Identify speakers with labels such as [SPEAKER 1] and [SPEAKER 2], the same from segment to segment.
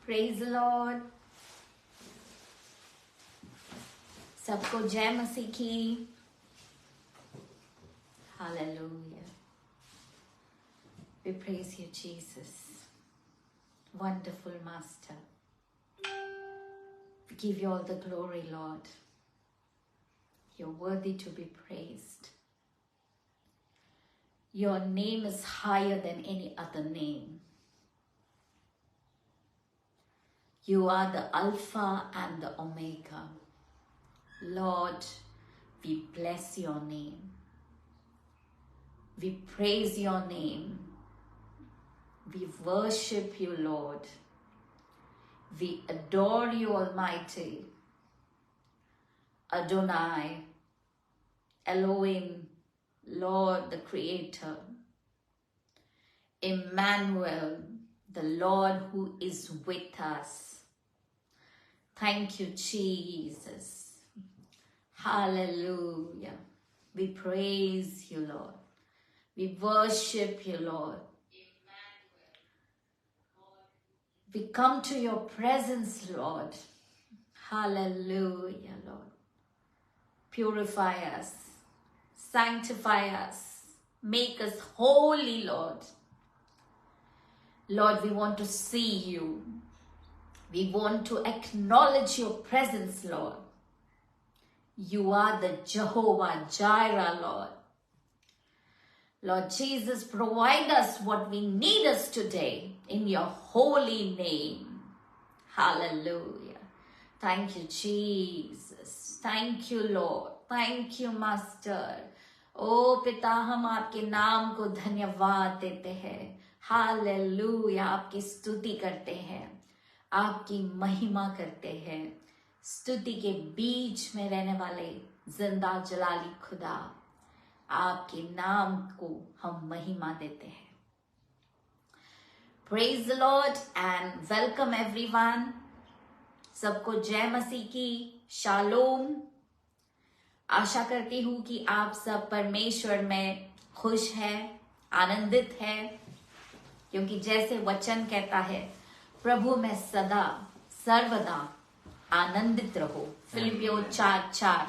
[SPEAKER 1] Praise Lord. सबको जय मसीह की। Hallelujah. We praise you, Jesus. Wonderful Master. We give you all the glory, Lord. You're worthy to be praised. Your name is higher than any other name. You are the Alpha and the Omega. Lord, we bless your name. We praise your name. We worship you, Lord. We adore you, Almighty. Adonai, Elohim, Lord the Creator. Emmanuel, the Lord who is with us. Thank you, Jesus. Hallelujah. We praise you, Lord. We worship you, Lord. We come to your presence, Lord. Hallelujah, Lord. Purify us. Sanctify us. Make us holy, Lord. Lord, we want to see you. We want to acknowledge your presence, Lord. You are the Jehovah Jireh, Lord. Lord Jesus, provide us what we need us today in your holy name. Hallelujah. Thank you, Jesus. Thank you, Lord. Thank you, Master. ओ पिता, हम आपके नाम को धन्यवाद देते हैं। Hallelujah. आपकी स्तुति करते हैं, आपकी महिमा करते हैं। स्तुति के बीच में रहने वाले जिंदा जलाली खुदा, आपके नाम को हम महिमा देते हैं। Praise the Lord and welcome everyone. सबको जय मसीह की। शालोम। आशा करती हूँ कि आप सब परमेश्वर में खुश हैं, आनंदित हैं, क्योंकि जैसे वचन कहता है, प्रभु में सदा सर्वदा आनंदित रहो। फिलिपियों 4:4।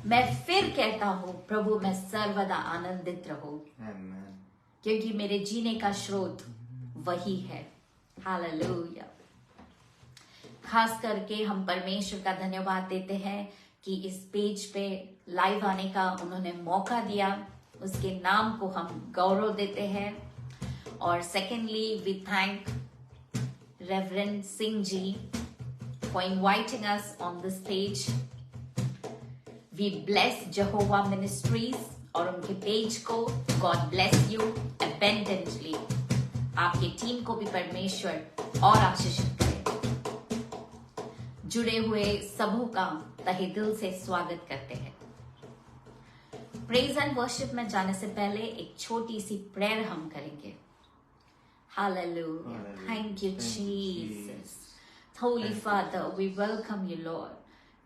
[SPEAKER 1] मैं फिर कहता हूँ, प्रभु में सर्वदा आनंदित रहो, क्योंकि मेरे जीने का स्रोत वही है। हालेलुया। खास करके हम परमेश्वर का धन्यवाद देते हैं कि इस पेज पे लाइव आने का उन्होंने मौका दिया, उसके नाम को हम गौरव देते हैं। और secondly, we thank reverend Singh ji for inviting us on this page. We bless Jehovah Ministries और उनके पेज को। God bless you abundantly. आपके टीम को भी परमेश्वर और आशीषित करे। जुड़े हुए सबों का तहे दिल से स्वागत करते हैं। प्रेज एंड वर्शिप में जाने से पहले एक छोटी सी प्रेयर हम करेंगे। Hallelujah. Thank you, Jesus. Holy Father, we welcome you, Lord.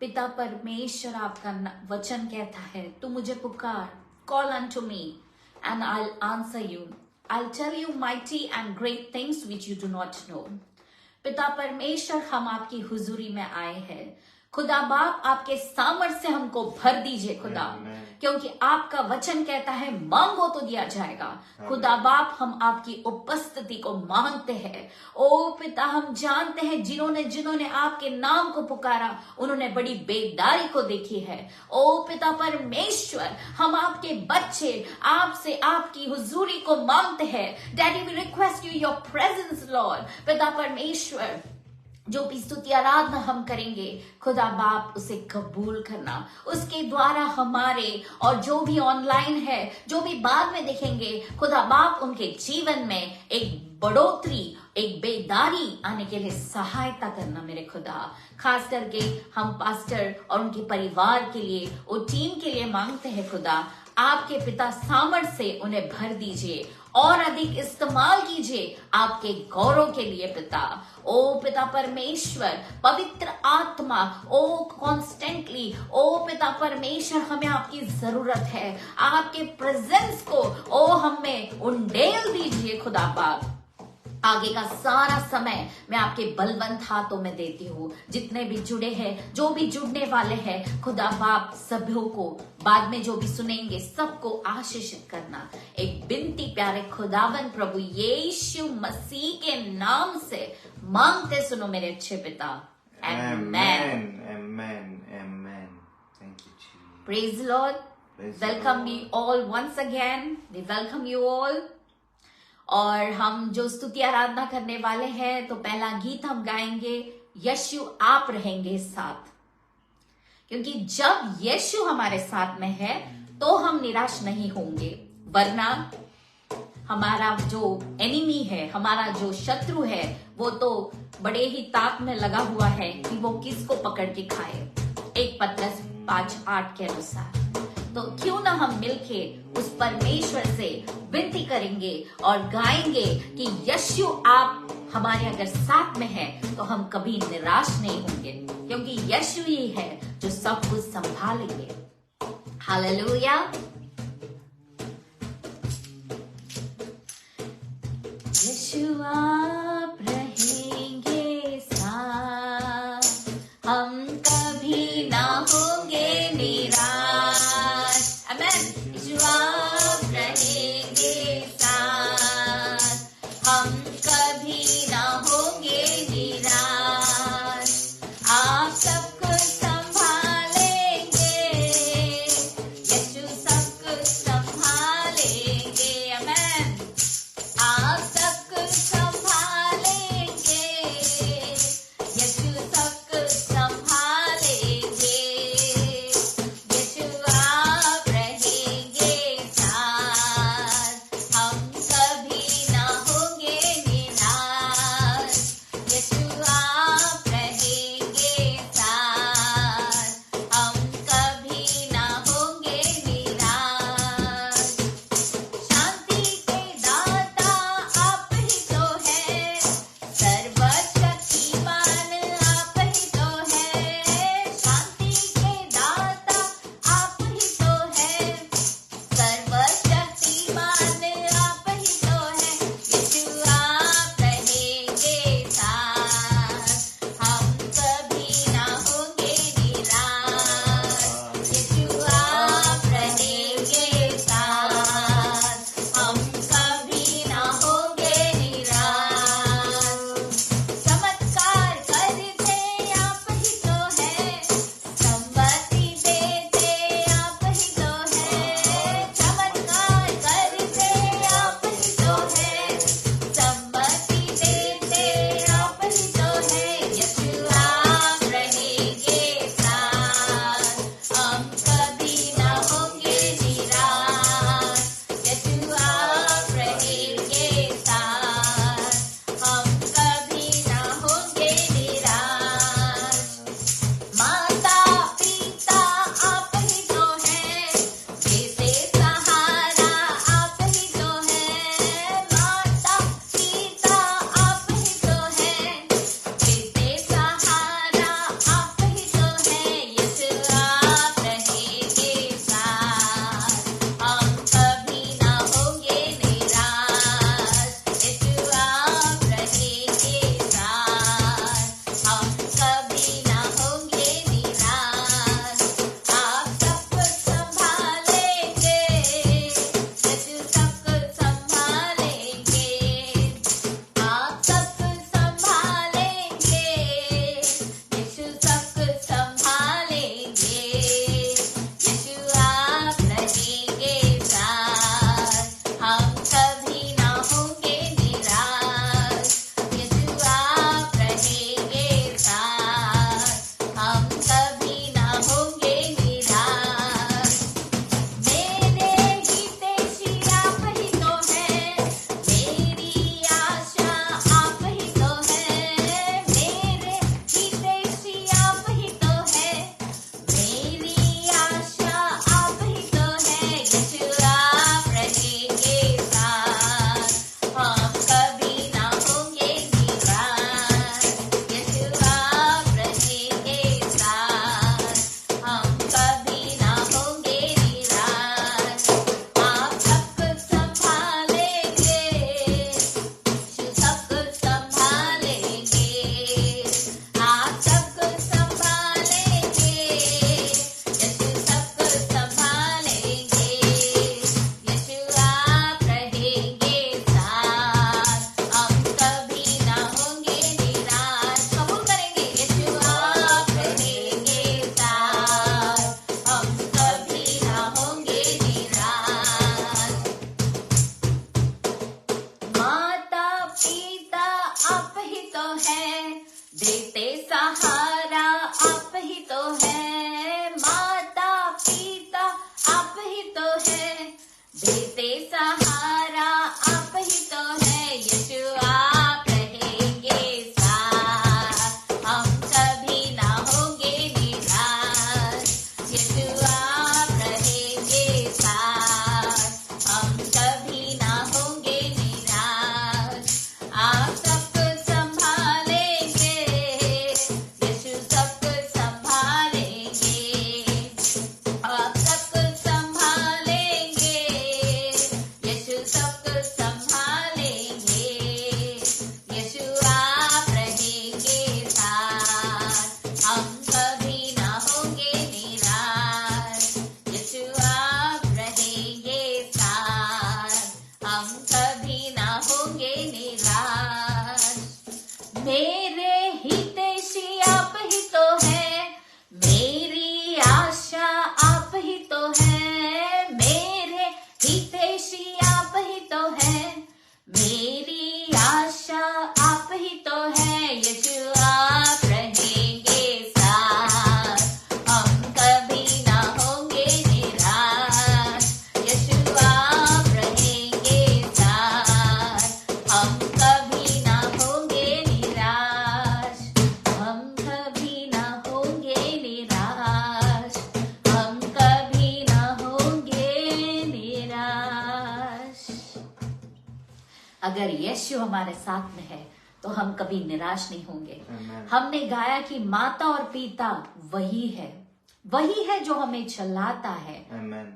[SPEAKER 1] पिता परमेश्वर, आपका वचन कहता है, तू मुझे पुकार, call unto me and I'll answer you. I'll tell you mighty and great things which you do not know. पिता परमेश्वर, हम आपकी हुजूरी में आए हैं। खुदा बाप, आपके सामर्थ्य से हमको भर दीजिए खुदा, क्योंकि आपका वचन कहता है, मांगो तो दिया जाएगा। खुदा बाप, हम आपकी उपस्थिति को मांगते हैं। ओ पिता, हम जानते हैं जिन्होंने आपके नाम को पुकारा, उन्होंने बड़ी बेदारी को देखी है। ओ पिता परमेश्वर, हम आपके बच्चे आपसे आपकी हुजूरी को मांगते हैं। Daddy, we request you your presence lord. पिता परमेश्वर, जो भी स्तुति आराधना हम करेंगे, खुदा बाप उसे कबूल करना। उसके द्वारा हमारे और जो भी ऑनलाइन है, जो भी बाद में देखेंगे, खुदा बाप उनके जीवन में एक बढ़ोतरी, एक बेदारी आने के लिए सहायता करना मेरे खुदा। खास करके हम पास्टर और उनके परिवार के लिए, वो टीम के लिए मांगते हैं खुदा। आपके पिता सामर्थ्य से उन्हें भर दीजिए और अधिक इस्तेमाल कीजिए आपके गौरव के लिए पिता। ओ पिता परमेश्वर, पवित्र आत्मा, ओ कॉन्स्टेंटली, ओ पिता परमेश्वर, हमें आपकी जरूरत है। आपके प्रेजेंस को ओ हमें उंडेल दीजिए खुदा बाप। आगे का सारा समय मैं आपके बलवंत हाथों में देती हूँ। जितने भी जुड़े हैं, जो भी जुड़ने वाले हैं, खुदा बाप सभी को, बाद में जो भी सुनेंगे सबको आशीषित करना। एक बिनती प्यारे खुदावन प्रभु यीशु मसीह के नाम से मांगते सुनो मेरे अच्छे पिता। आमेन।
[SPEAKER 2] Amen. Amen. Thank you, Jesus.
[SPEAKER 1] Praise the Lord.
[SPEAKER 2] Praise the
[SPEAKER 1] Welcome
[SPEAKER 2] Lord.
[SPEAKER 1] you all once again. We welcome you all. और हम जो स्तुति आराधना करने वाले हैं, तो पहला गीत हम गाएंगे, यीशु आप रहेंगे साथ। क्योंकि जब यीशु हमारे साथ में है तो हम निराश नहीं होंगे, वरना हमारा जो एनिमी है, हमारा जो शत्रु है, वो तो बड़े ही ताक में लगा हुआ है कि वो किसको पकड़ के खाए। 1 पतरस 5:8 के अनुसार। तो क्यों ना हम मिलके उस परमेश्वर से विनती करेंगे और गाएंगे कि यीशु आप हमारे अगर साथ में है तो हम कभी निराश नहीं होंगे, क्योंकि यीशु ही है जो सब कुछ संभालेंगे। हालेलुया। यीशु आप रहेंगे साथ, हम कभी ना होंगे निराश। आमेन। यीशु आप रहेंगे साथ, हम कभी ना होंगे निराश। आप सब कुछ संभालेंगे, यीशु सब कुछ संभालेंगे। आमेन। आप सब कुछ संभालेंगे, देते सहारा आप ही तो है, माता पिता आप ही तो है, देते सहारा आप ही तो है। यीशु आप रहेंगे साथ, हम कभी ना होंगे निराश। यीशु आप रहेंगे साथ, हम कभी ना होंगे निराश। आप सब कुछ संभालेंगे, यीशु सब कुछ संभालेंगे। आप सब कुछ संभालेंगे, यीशु सब कुछ संभालेंगे। यीशु आप रहेंगे साथ, हम कभी ना होंगे निराश। यीशु आप रहेंगे साथ, हम कभी ना होंगे निराश। मेरे हितैषी आप ही तो है, मेरी आशा आप ही तो है, मेरे हितैषी आप ही तो है, मेरी आशा आप ही तो है। यीशु आप रहेंगे साथ, हम कभी ना होंगे निराश। यीशु आप रहेंगे साथ, हम कभी ना होंगे निराश। हम कभी ना होंगे निराश, हम कभी ना होंगे निराश। अगर यीशु हमारे साथ में है तो हम कभी निराश नहीं होंगे।
[SPEAKER 2] Amen.
[SPEAKER 1] हमने गाया कि माता और पिता वही है जो हमें चलाता है,
[SPEAKER 2] Amen.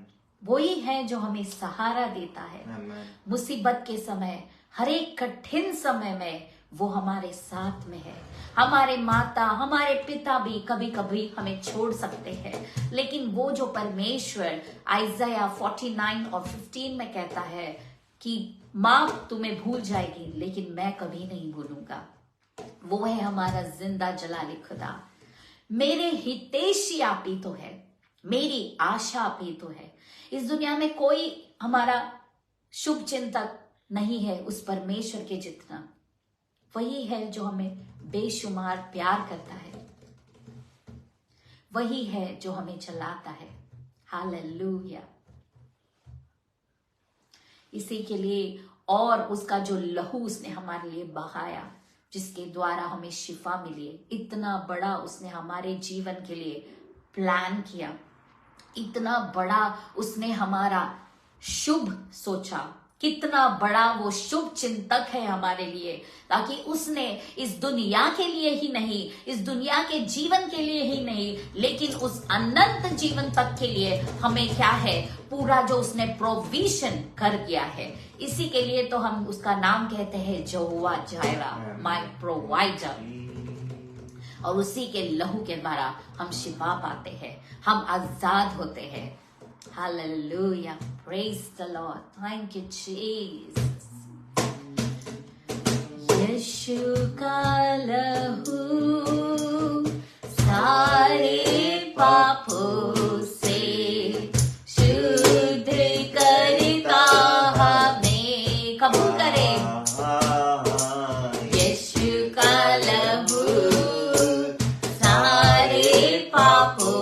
[SPEAKER 1] वही है जो हमें सहारा देता है।
[SPEAKER 2] Amen.
[SPEAKER 1] मुसीबत के समय, हर एक कठिन समय में वो हमारे साथ में है। हमारे माता, हमारे पिता भी कभी कभी हमें छोड़ सकते हैं, लेकिन वो जो परमेश्वर आइज़ाया 49 और 15 में कहता है कि माँ तुम्हें भूल जाएगी लेकिन मैं कभी नहीं भूलूंगा, वो है हमारा जिंदा जलाली खुदा। मेरे हितैषी आप ही तो है, मेरी आशा आप ही तो है। इस दुनिया में कोई हमारा शुभ चिंतक नहीं है उस परमेश्वर के जितना। वही है जो हमें बेशुमार प्यार करता है, वही है जो हमें चलाता है। हालेलुया। इसी के लिए और उसका जो लहू उसने हमारे लिए बहाया, जिसके द्वारा हमें शिफा मिली है। इतना बड़ा उसने हमारे जीवन के लिए प्लान किया, इतना बड़ा उसने हमारा शुभ सोचा, कितना बड़ा वो शुभ चिंतक है हमारे लिए, ताकि उसने इस दुनिया के लिए ही नहीं, इस दुनिया के जीवन के लिए ही नहीं, लेकिन उस अनंत जीवन तक के लिए हमें क्या है, पूरा जो उसने प्रोविजन कर दिया है। इसी के लिए तो हम उसका नाम कहते हैं यहोवा जायरा, माय प्रोवाइडर। और उसी के लहू के द्वारा हम शिफा पाते हैं, हम आजाद होते हैं। Hallelujah. Praise the Lord. Thank you, Jesus. यीशु का लहू सारे पापों से शुद्ध करता हमें। कबूल करें। यीशु का लहू सारे पापों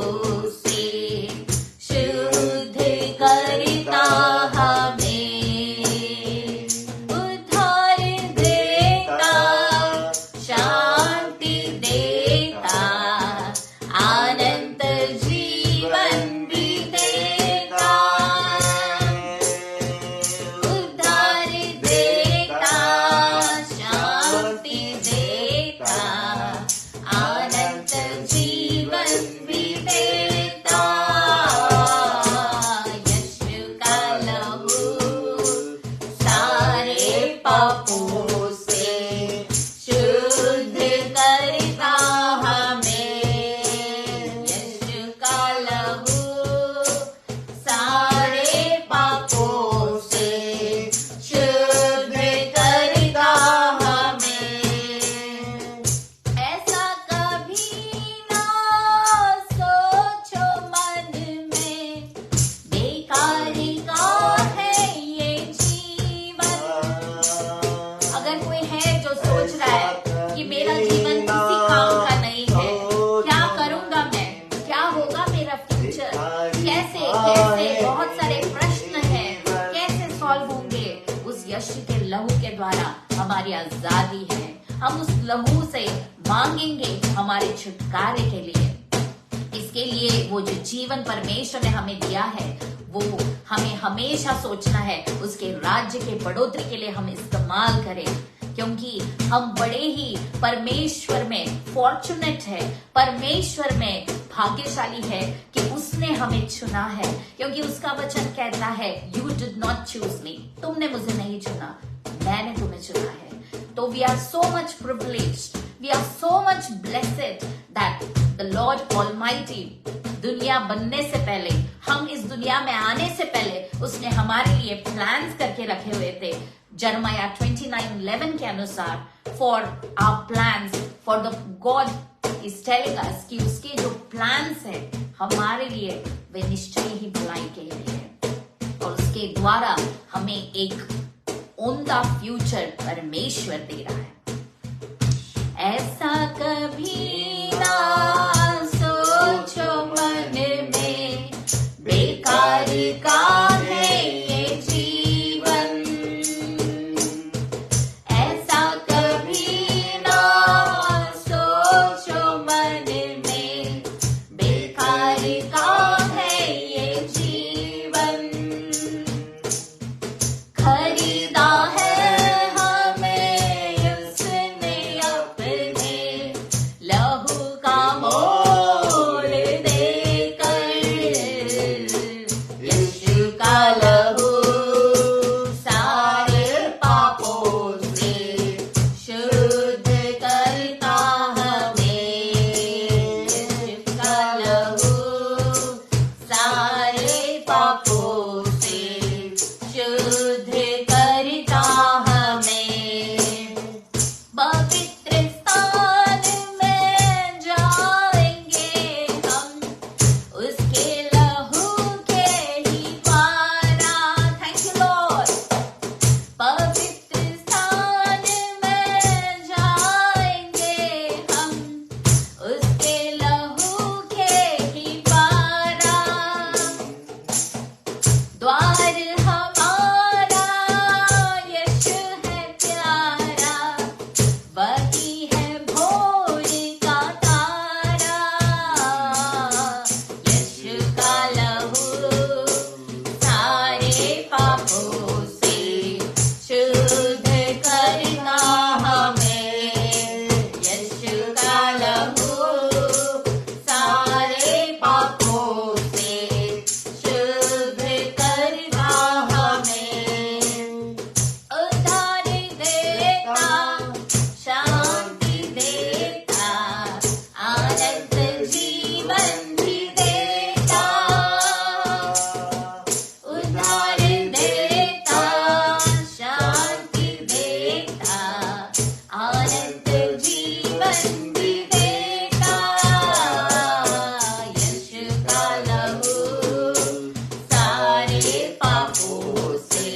[SPEAKER 1] द्वारा हमारी आजादी है। हम उस लहू से मांगेंगे हमारे छुटकारे के लिए। इसके लिए वो जो जीवन परमेश्वर ने हमें दिया है वो हमें हमेशा सोचना है उसके राज्य के बढ़ोतरी के लिए हम इस्तेमाल करें, क्योंकि हम बड़े ही परमेश्वर में फॉर्चुनेट है, परमेश्वर में भाग्यशाली है कि उसने हमें चुना है। क्योंकि उसका वचन कहता है you did not choose me, तुमने मुझे नहीं चुना, मैंने तुम्हें चुना है। तो we are so much privileged, we are so much blessed that the lord almighty दुनिया बनने से पहले, हम इस दुनिया में आने से पहले उसने हमारे लिए प्लान्स करके रखे हुए थे। जर्माया 29:11 के अनुसार for our plans for the god is telling us कि उसके जो प्लान्स है हमारे लिए वे निश्चय ही भलाई के लिए है, और उसके द्वारा हमें एक उम्दा फ्यूचर परमेश्वर दे रहा है। ऐसा कभी ना सोचो मन में बेकार का है ये जीवन, ऐसा कभी ना सोचो मन में बेकार का है ये जीवन। खरीदा है हमें उसने अपने लहू का मोल देकर, यीशु का लहू सारे पापों से शुद्ध करता हमें, यीशु का लहू सारे पापों से शुद्ध करता हमें। पवित्र स्थान में जाएंगे हम उसके लहू के ही द्वारा। Thank you Lord. पवित्र स्थान में जाएंगे हम उसके लहू के ही द्वारा। द्वार हमारा यीशु है प्यारा, वही है भोर का तारा, यीशु का लहू सारे पापों से शुद्ध करता हमें, यीशु का लहू सारे पापों से शुद्ध करता हमें। उद्धार देता, शांति देता, आनंद जीवन भी देता। उद्धार देता, शांति देता, आनंद जीवन भी देता। यीशु का लहू सारे पापों से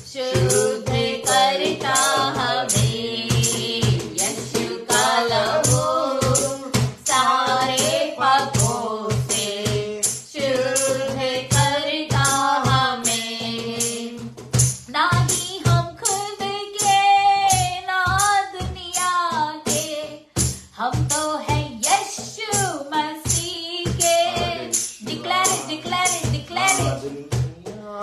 [SPEAKER 1] शुद्ध करता हमें, यीशु का लहू सारे पापों से शुद्ध करता हमें। ना ही हम खुद के ना दुनिया के, हम तो है यीशु मसीह के। डिक्लेयर डिक्लेयर डिक्लेयर,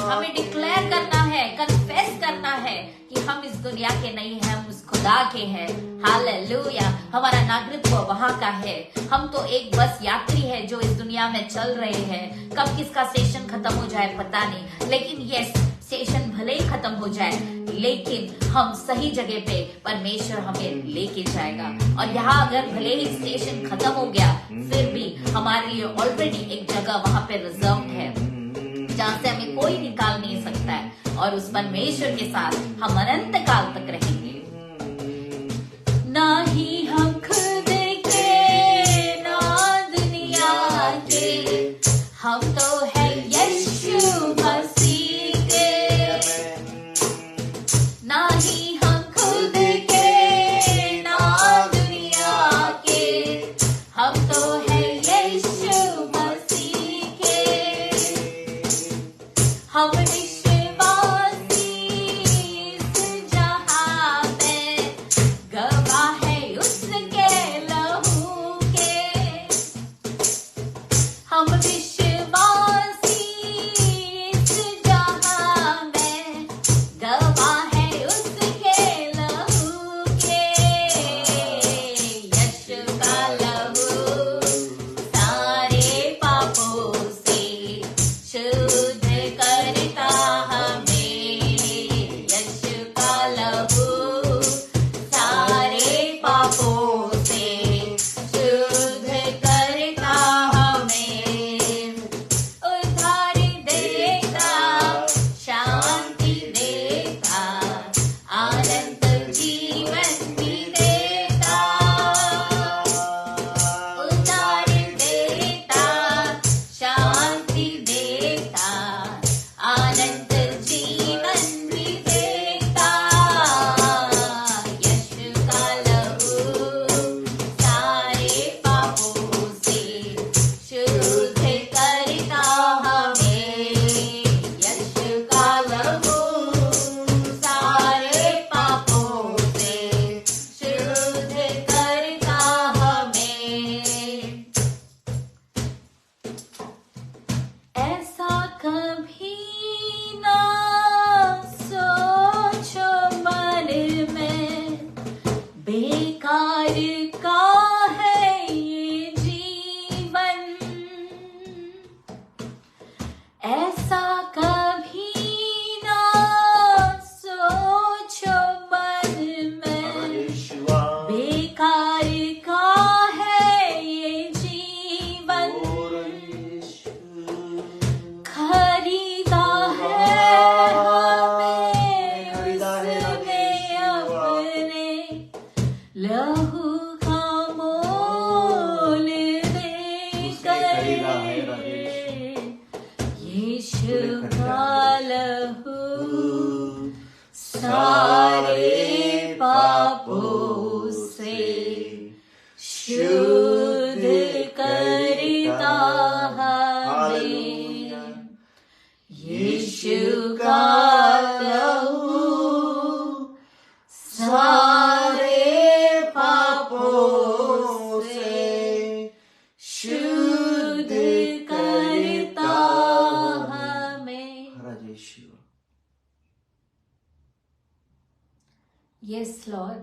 [SPEAKER 1] हमें डिक्लेयर करना है, कन्फेस करना है कि हम इस दुनिया के नहीं हैं, हम उस खुदा के हैं। हालेलुया। हमारा नागरिकत्व वहां का है। हम तो एक बस यात्री है जो इस दुनिया में चल रहे हैं। कब किसका स्टेशन खत्म हो जाए पता नहीं, लेकिन यस, स्टेशन भले ही खत्म हो जाए लेकिन हम सही जगह पे परमेश्वर हमें लेके जाएगा। और यहाँ अगर भले ही स्टेशन खत्म हो गया फिर भी हमारे लिए ऑलरेडी एक जगह वहां पे रिजर्व है जहाँ से हमें कोई निकाल नहीं सकता है, और उस परमेश्वर के साथ हम अनंत काल तक रहेंगे। ना ही हम खुद के ना दुनिया के, हम तो है यीशु मसीह के। ना ही हम खुद के ना दुनिया के, हम तो है यीशु मसीह के। हम विश्वासी इस पापों से शुद्ध करता हमें। यीशु का लहू सारे पापों से शुद्ध करता हमें। यस लॉर्ड,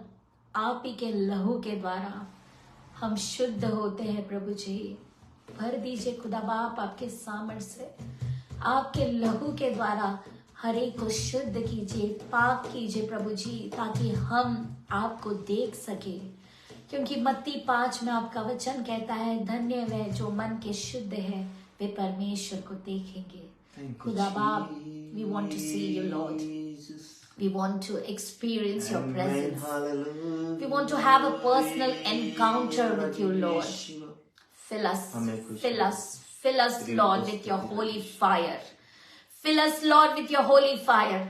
[SPEAKER 1] आप ही के लहू के द्वारा हम शुद्ध होते हैं प्रभु जी। भर दीजिए खुदा बाप आपके सामर्थ्य से, आपके लहू के द्वारा हर एक को शुद्ध कीजिए, पाक कीजिए प्रभु जी, ताकि हम आपको देख सके। क्योंकि मत्ती 5 में आपका वचन कहता है, धन्य वह जो मन के शुद्ध है, वे परमेश्वर को देखेंगे। खुदा बाप, we want to see you lord, we want to experience your presence. We want to have a personal encounter with you, Lord. Fill us, fill us, fill us, Lord, with your holy fire. Fill us, Lord, with your holy fire.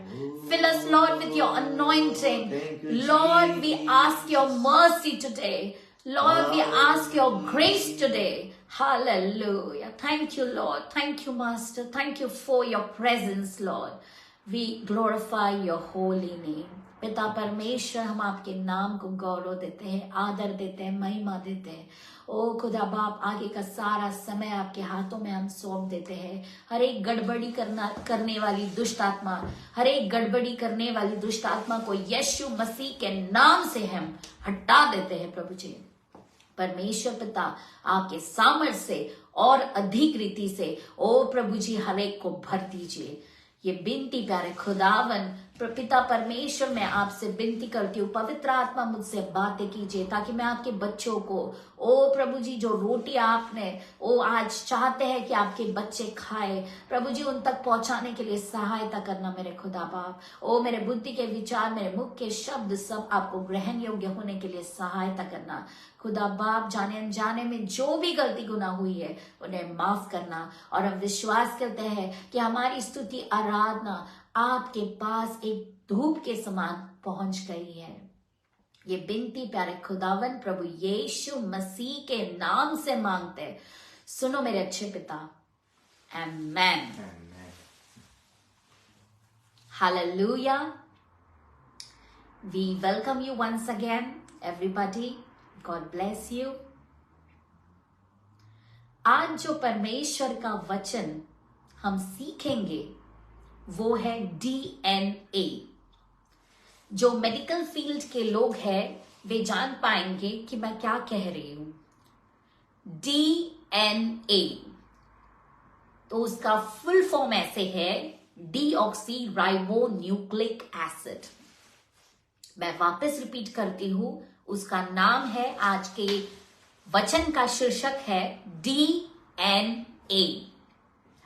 [SPEAKER 1] Fill us, Lord, with your anointing. Lord, we ask your mercy today. Lord, we ask your grace today. Hallelujah. Thank you, Lord. Thank you, Master. Thank you for your presence, Lord. We glorify your holy name. पिता परमेश्वर, हम आपके नाम को गौरव देते हैं, आदर देते हैं, महिमा देते हैं। ओ खुदा बाप, आगे का सारा समय आपके हाथों में हम सौंप देते हैं। हर एक गड़बड़ी करने वाली दुष्ट आत्मा, हर एक गड़बड़ी करने वाली दुष्ट आत्मा को यीशु मसीह के नाम से हम हटा देते हैं प्रभु जी। परमेश्वर पिता, आपके सामर्थ्य से और अधिक रीति से ओ प्रभु जी हर एक को भर दीजिए। ये बिनती प्यारे खुदावन पिता परमेश्वर, मैं आपसे विनती करती हूँ, पवित्र आत्मा मुझसे बातें कीजिए, ताकि मैं आपके बच्चों को, ओ प्रभु जी, जो रोटी आपने ओ आज चाहते हैं कि आपके बच्चे खाए, प्रभु जी उन तक पहुंचाने के लिए सहायता करना मेरे खुदा बाप। ओ मेरे बुद्धि के विचार, मेरे मुख के शब्द सब आपको ग्रहण योग्य होने के लिए सहायता करना खुदा बाप। जाने अनजाने में जो भी गलती गुनाह हुई है उन्हें माफ करना। और हम विश्वास करते हैं कि हमारी स्तुति आराधना आपके पास एक धूप के समान पहुंच गई है। ये बिनती प्यारे खुदावन प्रभु यीशु मसीह के नाम से मांगते, सुनो मेरे अच्छे पिता, amen. Hallelujah. We welcome you once again everybody, God bless you. आज जो परमेश्वर का वचन हम सीखेंगे वो है DNA। जो मेडिकल फील्ड के लोग हैं वे जान पाएंगे कि मैं क्या कह रही हूं। DNA तो उसका फुल फॉर्म ऐसे है, डीऑक्सी राइबो न्यूक्लिक एसिड। मैं वापस रिपीट करती हूं, उसका नाम है, आज के वचन का शीर्षक है DNA।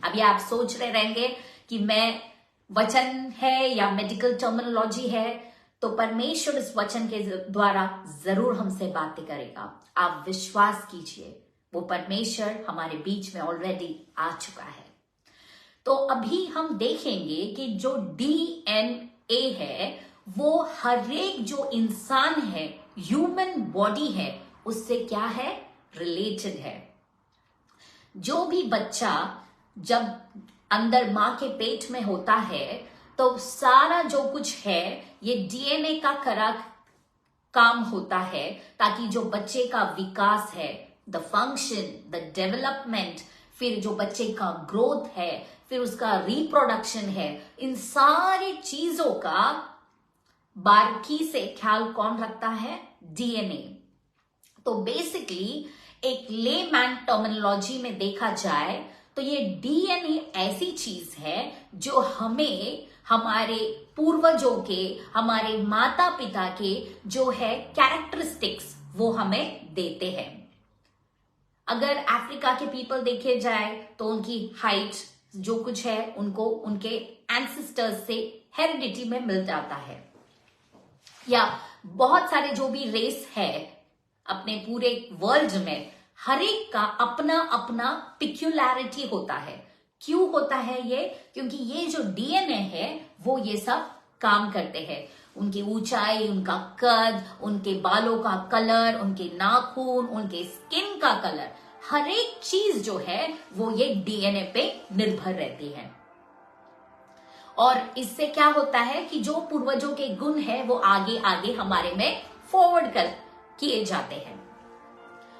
[SPEAKER 1] अभी आप सोच रहे रहेंगे कि मैं वचन है या मेडिकल टर्मिनोलॉजी है, तो परमेश्वर इस वचन के द्वारा जरूर हमसे बातें करेगा। आप विश्वास कीजिए, वो परमेश्वर हमारे बीच में ऑलरेडी आ चुका है। तो अभी हम देखेंगे कि जो DNA है वो हर एक जो इंसान है, ह्यूमन बॉडी है, उससे क्या है, रिलेटेड है। जो भी बच्चा जब अंदर मां के पेट में होता है तो सारा जो कुछ है ये DNA का काम होता है, ताकि जो बच्चे का विकास है, द फंक्शन, द डेवलपमेंट, फिर जो बच्चे का ग्रोथ है, फिर उसका रिप्रोडक्शन है, इन सारी चीजों का बारीकी से ख्याल कौन रखता है, DNA। तो बेसिकली एक लेमैन टर्मिनोलॉजी में देखा जाए तो ये DNA ऐसी चीज है जो हमें हमारे पूर्वजों के, हमारे माता पिता के जो है कैरेक्टरिस्टिक्स वो हमें देते हैं। अगर अफ्रीका के पीपल देखे जाए तो उनकी हाइट जो कुछ है उनको उनके एंसेस्टर्स से हेरिडिटी में मिल जाता है, या बहुत सारे जो भी रेस है अपने पूरे वर्ल्ड में, हर एक का अपना अपना पिक्यूलैरिटी होता है। क्यों होता है ये? क्योंकि ये जो DNA है वो ये सब काम करते हैं। उनकी ऊंचाई, उनका कद, उनके बालों का कलर, उनके नाखून, उनके स्किन का कलर, हर एक चीज जो है वो ये डीएनए पे निर्भर रहती है। और इससे क्या होता है कि जो पूर्वजों के गुण है वो आगे आगे हमारे में फॉरवर्ड कर किए जाते हैं।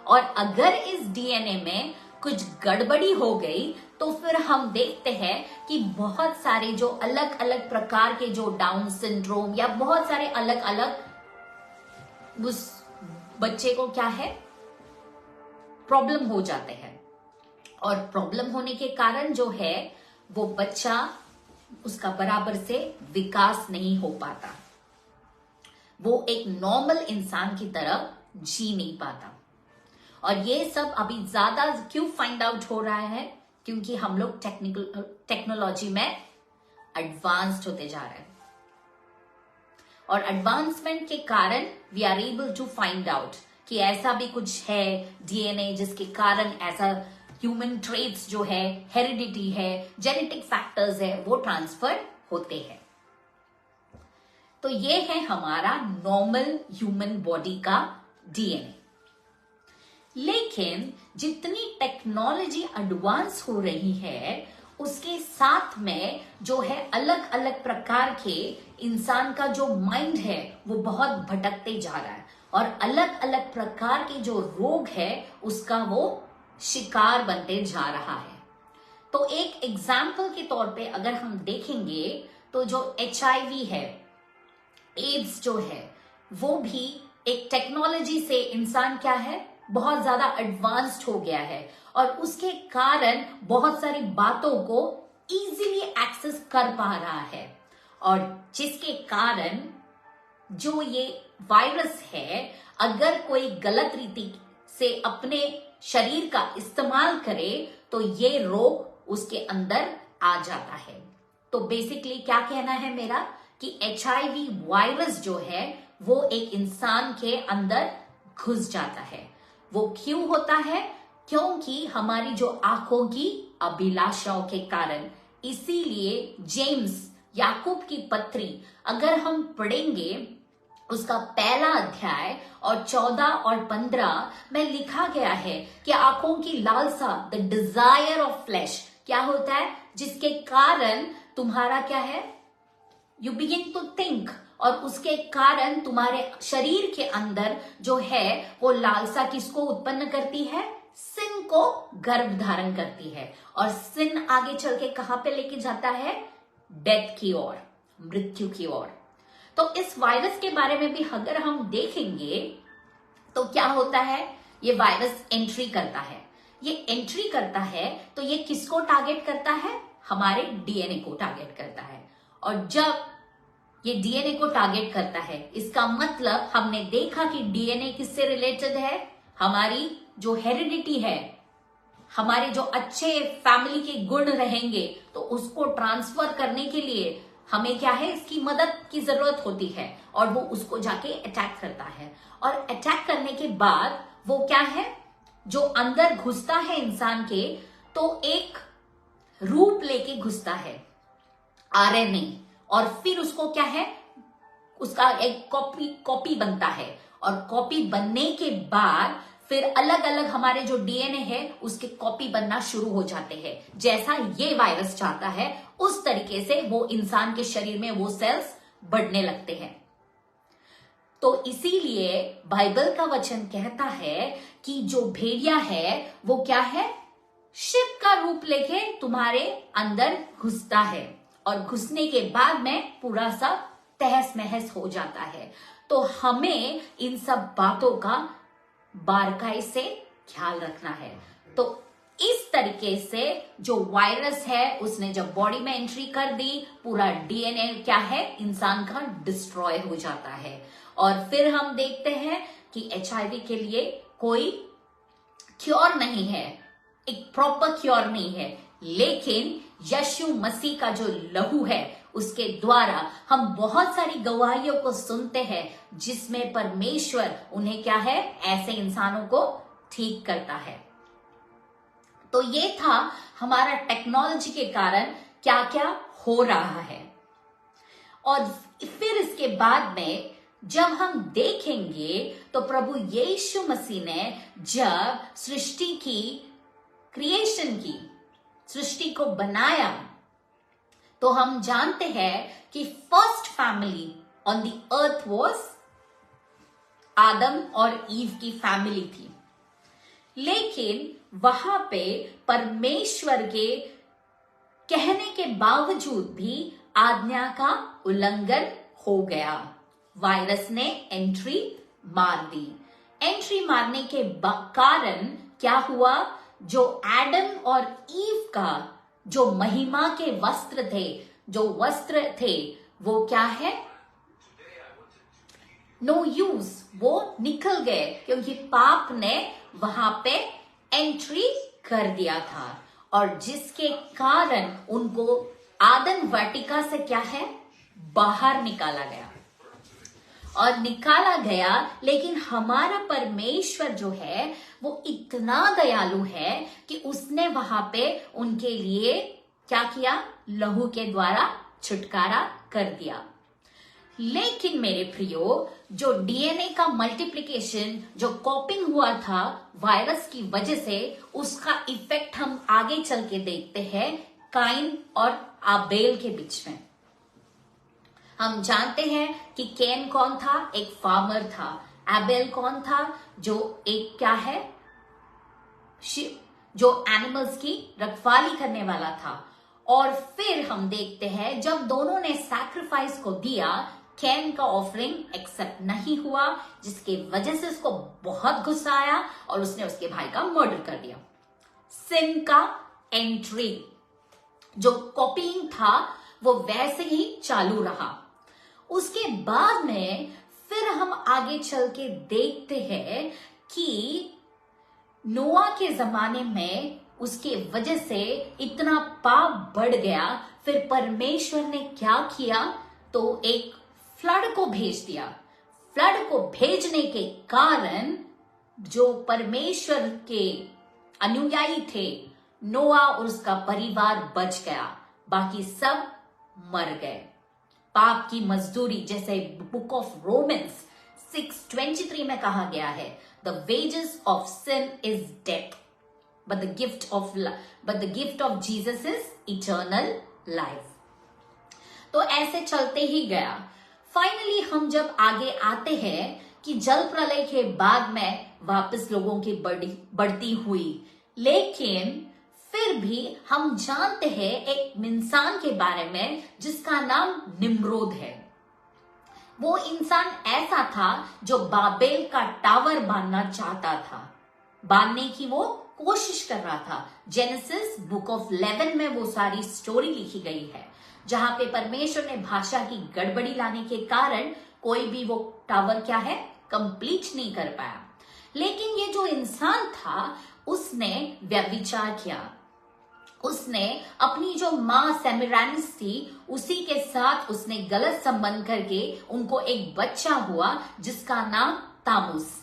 [SPEAKER 1] और अगर इस डीएनए में कुछ गड़बड़ी हो गई तो फिर हम देखते हैं कि बहुत सारे जो अलग अलग प्रकार के जो डाउन सिंड्रोम या बहुत सारे अलग अलग उस बच्चे को क्या है प्रॉब्लम हो जाते हैं। और प्रॉब्लम होने के कारण जो है वो बच्चा उसका बराबर से विकास नहीं हो पाता, वो एक नॉर्मल इंसान की तरह जी नहीं पाता। और ये सब अभी ज्यादा क्यों फाइंड आउट हो रहा है? क्योंकि हम लोग टेक्नोलॉजी में एडवांस्ड होते जा रहे हैं और एडवांसमेंट के कारण we are able to find out कि ऐसा भी कुछ है डीएनए जिसके कारण ऐसा ह्यूमन ट्रेट्स जो है, हेरिडिटी है, जेनेटिक फैक्टर्स है, वो ट्रांसफर होते हैं। तो ये है हमारा नॉर्मल ह्यूमन बॉडी का डीएनए। लेकिन जितनी टेक्नोलॉजी एडवांस हो रही है उसके साथ में जो है अलग अलग प्रकार के इंसान का जो माइंड है वो बहुत भटकते जा रहा है और अलग अलग प्रकार के जो रोग है उसका वो शिकार बनते जा रहा है। तो एक एग्जाम्पल के तौर पे अगर हम देखेंगे तो जो HIV है, एड्स जो है, वो भी एक टेक्नोलॉजी से इंसान क्या है बहुत ज्यादा एडवांस्ड हो गया है और उसके कारण बहुत सारी बातों को इजीली एक्सेस कर पा रहा है और जिसके कारण जो ये वायरस है अगर कोई गलत रीति से अपने शरीर का इस्तेमाल करे तो ये रोग उसके अंदर आ जाता है। तो बेसिकली क्या कहना है मेरा कि HIV वायरस जो है वो एक इंसान के अंदर घुस जाता है। वो क्यों होता है? क्योंकि हमारी जो आंखों की अभिलाषाओं के कारण। इसीलिए जेम्स याकूब की पत्री अगर हम पढ़ेंगे उसका पहला अध्याय और 14 और 15 में लिखा गया है कि आंखों की लालसा, द डिजायर ऑफ फ्लैश, क्या होता है जिसके कारण तुम्हारा क्या है, यू बिगिन टू थिंक, और उसके कारण तुम्हारे शरीर के अंदर जो है वो लालसा किसको उत्पन्न करती है? सिन को गर्भ धारण करती है और सिन आगे चल के कहां पे लेके जाता है? डेथ की ओर, मृत्यु की ओर। तो इस वायरस के बारे में भी अगर हम देखेंगे तो क्या होता है, ये वायरस एंट्री करता है। ये एंट्री करता है तो ये किसको टारगेट करता है? हमारे डीएनए को टारगेट करता है। और जब ये डीएनए को टारगेट करता है इसका मतलब हमने देखा कि डीएनए किससे रिलेटेड है? हमारी जो हेरिडिटी है, हमारे जो अच्छे फैमिली के गुण रहेंगे तो उसको ट्रांसफर करने के लिए हमें क्या है, इसकी मदद की जरूरत होती है और वो उसको जाके अटैक करता है। और अटैक करने के बाद वो क्या है, जो अंदर घुसता है इंसान के, तो एक रूप लेके घुसता है आरएनए, और फिर उसको क्या है, उसका एक कॉपी बनता है और कॉपी बनने के बाद फिर अलग अलग हमारे जो डीएनए है उसके कॉपी बनना शुरू हो जाते हैं। जैसा ये वायरस चाहता है उस तरीके से वो इंसान के शरीर में वो सेल्स बढ़ने लगते हैं। तो इसीलिए बाइबल का वचन कहता है कि जो भेड़िया है वो क्या है, शिव का रूप लेके तुम्हारे अंदर घुसता है और घुसने के बाद में पूरा सा तहस महस हो जाता है। तो हमें इन सब बातों का बारकाई से ख्याल रखना है। तो इस तरीके से जो वायरस है उसने जब बॉडी में एंट्री कर दी, पूरा डीएनए क्या है, इंसान का डिस्ट्रॉय हो जाता है। और फिर हम देखते हैं कि एचआईवी के लिए कोई क्योर नहीं है, एक प्रॉपर क्योर नहीं है, लेकिन यीशु मसीह का जो लहू है उसके द्वारा हम बहुत सारी गवाहियों को सुनते हैं जिसमें परमेश्वर उन्हें क्या है, ऐसे इंसानों को ठीक करता है। तो ये था हमारा टेक्नोलॉजी के कारण क्या क्या हो रहा है। और फिर इसके बाद में जब हम देखेंगे तो प्रभु यीशु मसीह ने जब सृष्टि की क्रिएशन की, सृष्टि को बनाया, तो हम जानते हैं कि first family on the earth was आदम और ईव की फैमिली थी। लेकिन वहां पे परमेश्वर के कहने के बावजूद भी आज्ञा का उल्लंघन हो गया। वायरस ने एंट्री मार दी। एंट्री मारने के कारण क्या हुआ? जो एडम और ईव का जो महिमा के वस्त्र थे, वो क्या है? नो यूज, वो निकल गए, क्योंकि पाप ने वहां पे एंट्री कर दिया था, और जिसके कारण उनको आदम वाटिका से क्या है? बाहर निकाला गया। और निकाला गया, लेकिन हमारा परमेश्वर जो है वो इतना दयालु है कि उसने वहां पे उनके लिए क्या किया? लहू के द्वारा छुटकारा कर दिया। लेकिन मेरे प्रियो, जो डीएनए का मल्टीप्लिकेशन, जो कॉपिंग हुआ था वायरस की वजह से, उसका इफेक्ट हम आगे चल के देखते हैं काइन और आबेल के बीच में। हम जानते हैं कि कैन कौन था? एक फार्मर था। आबेल कौन था? जो एक क्या है? जो एनिमल्स की रखवाली करने वाला था। और फिर हम देखते हैं जब दोनों ने सैक्रिफाइस को दिया, कैन का ऑफरिंग एक्सेप्ट नहीं हुआ, जिसके वजह से उसको बहुत गुस्सा आया और उसने उसके भाई का मर्डर कर दिया। सिन का एंट्री, जो कॉपीइंग था, वो वैसे ही चालू रहा। उसके बाद में फिर हम आगे चल के देखते हैं कि नोआ के जमाने में उसके वजह से इतना पाप बढ़ गया। फिर परमेश्वर ने क्या किया? तो एक फ्लड को भेज दिया। फ्लड को भेजने के कारण जो परमेश्वर के अनुयायी थे, नोआ और उसका परिवार बच गया, बाकी सब मर गए। पाप की मजदूरी, जैसे बुक ऑफ रोमन्स 6:23 में कहा गया है, the wages of sin is death, but the gift of Jesus is eternal life. तो ऐसे चलते ही गया। फाइनली हम जब आगे आते हैं कि जल प्रलय के बाद में वापस लोगों की बढ़ती हुई, लेकिन फिर भी हम जानते हैं एक इंसान के बारे में जिसका नाम निम्रोद है। वो इंसान ऐसा था जो बाबेल का टावर बांधना चाहता था, बांधने की वो कोशिश कर रहा था। जेनेसिस बुक ऑफ 11 में वो सारी स्टोरी लिखी गई है, जहां पे परमेश्वर ने भाषा की गड़बड़ी लाने के कारण कोई भी वो टावर क्या है? कंप्लीट नहीं कर पाया। लेकिन ये जो इंसान था, उसने व्यभिचार किया। उसने अपनी जो माँ सेमिरानिस थी, उसी के साथ उसने गलत संबंध करके उनको एक बच्चा हुआ जिसका नाम तामुस।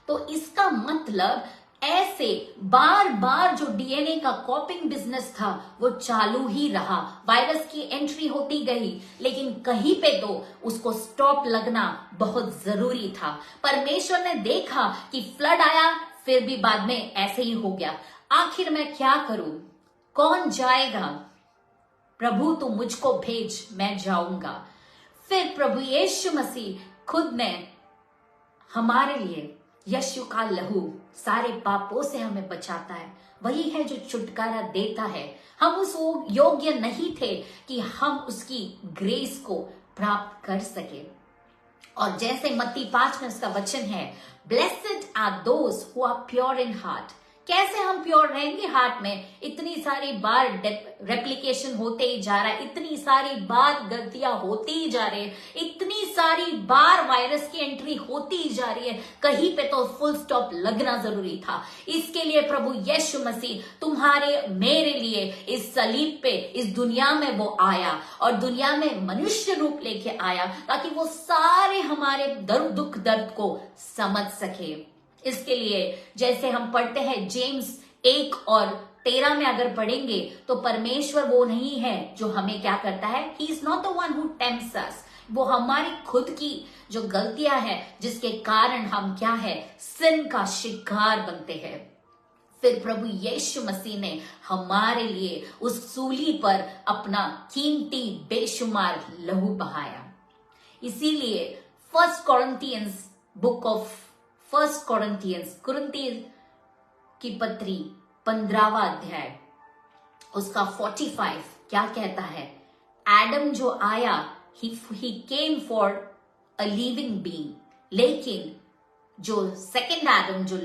[SPEAKER 1] तो इसका मतलब ऐसे बार बार जो डीएनए का कॉपिंग बिजनेस था वो चालू ही रहा। वायरस की एंट्री होती गई, लेकिन कहीं पे तो उसको स्टॉप लगना बहुत जरूरी था। परमेश्वर ने देखा कि फ्लड आया, फिर भी बाद में ऐसे ही हो गया। आखिर मैं क्या करूं? कौन जाएगा? प्रभु तू मुझको भेज, मैं जाऊंगा। फिर प्रभु यीशु मसीह खुद ने हमारे लिए यीशु का लहू सारे पापों से हमें बचाता है। वही है जो छुटकारा देता है। हम उस योग्य नहीं थे कि हम उसकी ग्रेस को प्राप्त कर सके। और जैसे मत्ती 5 में उसका वचन है, blessed are those who are pure in heart. कैसे हम प्योर रहेंगे हार्ट में? इतनी सारी बार रेप्लिकेशन होते ही जा रहा है, इतनी सारी बार गलतियां होती ही जा रही है, इतनी सारी बार वायरस की एंट्री होती ही जा रही है। कहीं पे तो फुल स्टॉप लगना जरूरी था। इसके लिए प्रभु यीशु मसीह तुम्हारे मेरे लिए इस सलीब पे, इस दुनिया में वो आया, और दुनिया में मनुष्य रूप लेके आया ताकि वो सारे हमारे दुख दर्द को समझ सके। इसके लिए जैसे हम पढ़ते हैं जेम्स 1 और 13 में अगर पढ़ेंगे तो परमेश्वर वो नहीं है जो हमें क्या करता है, he is not the one who tempts us. वो हमारी खुद की जो गलतियां हैं जिसके कारण हम क्या है, सिन का शिकार बनते हैं। फिर प्रभु यीशु मसीह ने हमारे लिए उस सूली पर अपना कीमती बेशुमार लहू बहाया। इसीलिए फर्स्ट कुरिन्थियंस की पत्री 15वां अध्याय उसका 45 क्या कहता है, एडम जो आया he came for a living being, लेकिन जो सेकंड एडम जो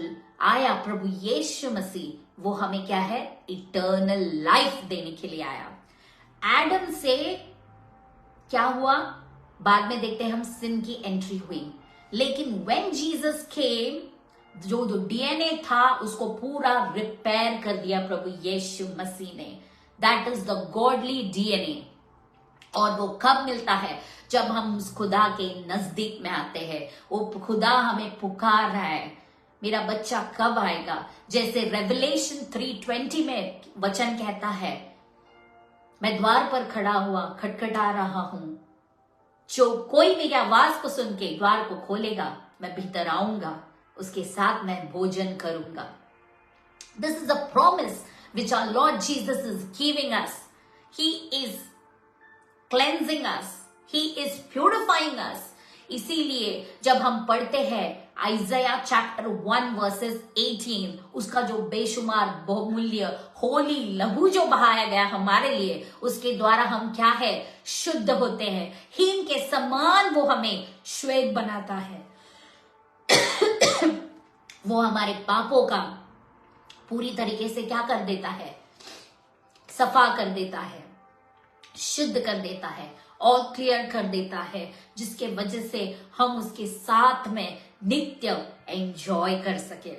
[SPEAKER 1] आया प्रभु यीशु मसीह, वो हमें क्या है, इटर्नल लाइफ देने के लिए आया। एडम से क्या हुआ बाद में देखते हैं हम, सिन की एंट्री हुई, लेकिन व्हेन जीसस केम जो डीएनए था उसको पूरा रिपेयर कर दिया प्रभु यीशु मसीह ने। That is the godly DNA. और वो कब मिलता है, जब हम उस खुदा के नजदीक में आते हैं। वो खुदा हमें पुकार रहा है, मेरा बच्चा कब आएगा। जैसे रेवलेशन 3:20 में वचन कहता है, मैं द्वार पर खड़ा हुआ खटखटा रहा हूं, जो कोई मेरी आवाज को सुन के द्वार को खोलेगा, मैं भीतर आऊंगा, उसके साथ मैं भोजन करूंगा। This is a promise which our Lord Jesus is giving us. He is cleansing us, he is purifying us. इसीलिए जब हम पढ़ते हैं आइज़ाया चैप्टर 1 वर्सेस 18, उसका जो बेशुमार बहुमूल्य होली लहू जो बहाया गया हमारे लिए, उसके द्वारा हम क्या है, शुद्ध होते हैं। हिम के समान वो हमें श्वेत बनाता है। वो हमारे पापों का पूरी तरीके से क्या कर देता है, सफा कर देता है, शुद्ध कर देता है और क्लियर कर देता है, जिसके वजह से हम उसके साथ में नित्य एंजॉय कर सके।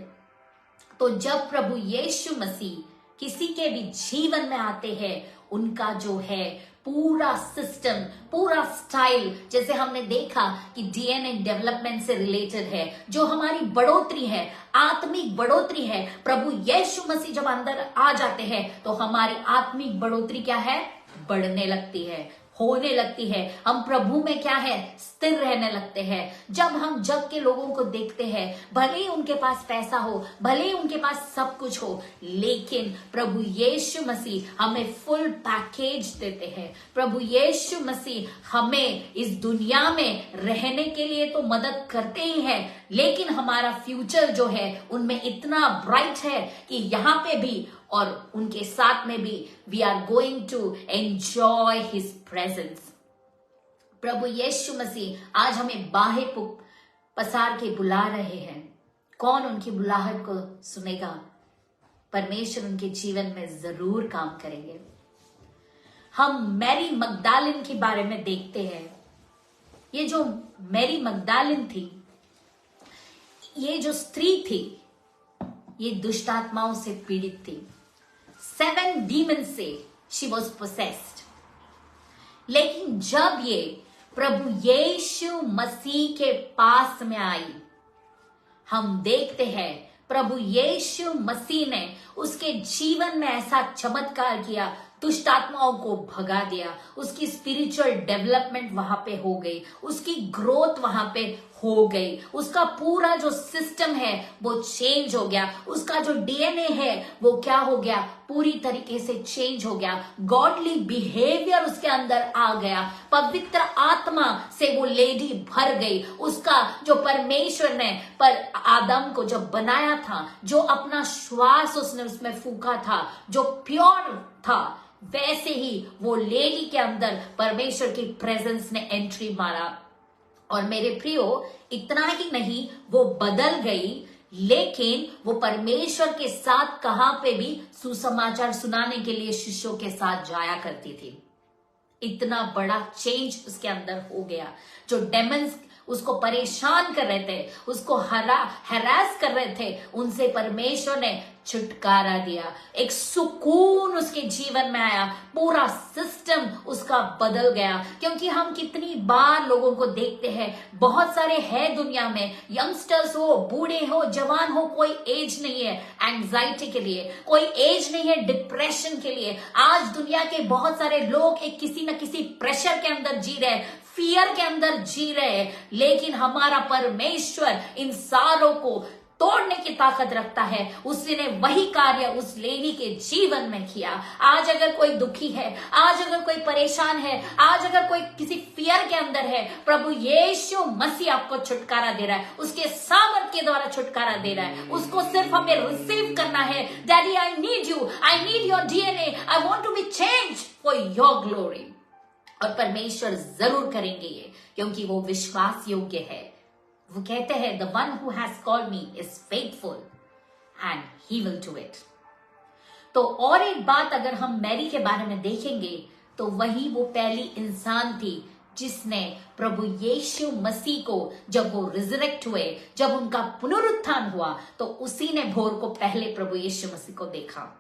[SPEAKER 1] तो जब प्रभु यीशु मसीह किसी के भी जीवन में आते हैं, उनका जो है पूरा सिस्टम, पूरा स्टाइल, जैसे हमने देखा कि डीएनए डेवलपमेंट से रिलेटेड है, जो हमारी बढ़ोतरी है, आत्मिक बढ़ोतरी है। प्रभु यीशु मसीह जब अंदर आ जाते हैं तो हमारी आत्मिक बढ़ोतरी क्या है, बढ़ने लगती है, होने लगती है। हम प्रभु में क्या है, स्थिर रहने लगते हैं। जब हम जग के लोगों को देखते हैं, भले ही उनके पास पैसा हो, भले ही उनके पास सब कुछ हो, लेकिन प्रभु यीशु मसीह हमें फुल पैकेज देते हैं। प्रभु यीशु मसीह हमें इस दुनिया में रहने के लिए तो मदद करते ही हैं, लेकिन हमारा फ्यूचर जो है उनमें इतना ब्राइट है कि यहाँ पे भी और उनके साथ में भी we are going to enjoy his presence. प्रभु यीशु मसीह आज हमें बाहें पसार के बुला रहे हैं। कौन उनकी बुलाहट को सुनेगा? परमेश्वर उनके जीवन में जरूर काम करेंगे। हम मैरी मगदलीन के बारे में देखते हैं। ये जो मैरी मगदलीन थी, ये जो स्त्री थी, ये दुष्ट आत्माओं से पीड़ित थी। 7 demons से she was possessed। लेकिन जब ये प्रभु यीशु मसीह के पास में आई, हम देखते हैं प्रभु यीशु मसीह ने उसके जीवन में ऐसा चमत्कार किया, दुष्ट आत्माओं को भगा दिया। उसकी स्पिरिचुअल डेवलपमेंट वहां पे हो गई, उसकी ग्रोथ वहां पे हो गई, उसका पूरा जो सिस्टम है वो चेंज हो गया, उसका जो डीएनए है वो क्या हो गया, पूरी तरीके से चेंज हो गया। गॉडली बिहेवियर उसके अंदर आ गया, पवित्र आत्मा से वो लेडी भर गई। उसका जो परमेश्वर ने पर आदम को जब बनाया था, जो अपना श्वास उसने उसमें फूका था, जो प्योर था, वैसे ही वो लेडी के अंदर परमेश्वर की प्रेजेंस ने एंट्री मारा। और मेरे प्रियो, इतना ही नहीं, वो बदल गई, लेकिन वो परमेश्वर के साथ कहां पे भी सुसमाचार सुनाने के लिए शिष्यों के साथ जाया करती थी। इतना बड़ा चेंज उसके अंदर हो गया। जो डेमन्स उसको परेशान कर रहे थे, उसको हरास कर रहे थे, उनसे परमेश्वर ने छुटकारा दिया। एक सुकून उसके जीवन में आया, पूरा सिस्टम उसका बदल गया। क्योंकि हम कितनी बार लोगों को देखते हैं, बहुत सारे हैं दुनिया में, यंगस्टर्स हो, बूढ़े हो, जवान हो, कोई एज नहीं है एंजाइटी के लिए, कोई एज नहीं है डिप्रेशन के लिए। आज दुनिया के बहुत सारे लोग एक किसी न किसी प्रेशर के अंदर जी रहे हैं, फियर के अंदर जी रहे हैं, लेकिन हमारा परमेश्वर इन सारों को तोड़ने की ताकत रखता है। उसने वही कार्य उस लेवी के जीवन में किया। आज अगर कोई दुखी है, आज अगर कोई परेशान है, आज अगर कोई किसी फियर के अंदर है, प्रभु यीशु मसीह आपको छुटकारा दे रहा है, उसके सामर्थ के द्वारा छुटकारा दे रहा है। उसको सिर्फ हमें रिसीव करना है। Daddy, I need you, I need your DNA, I want to be change for your glory. और परमेश्वर जरूर करेंगे ये, क्योंकि वो विश्वास योग्य है। वो कहते हैं, the one who has called me is faithful and he will do it. तो और एक बात अगर हम मैरी के बारे में देखेंगे, तो वही वो पहली इंसान थी जिसने प्रभु यीशु मसीह को, जब वो रिजरेक्ट हुए, जब उनका पुनरुत्थान हुआ, तो उसी ने भोर को पहले प्रभु यीशु मसीह को देखा।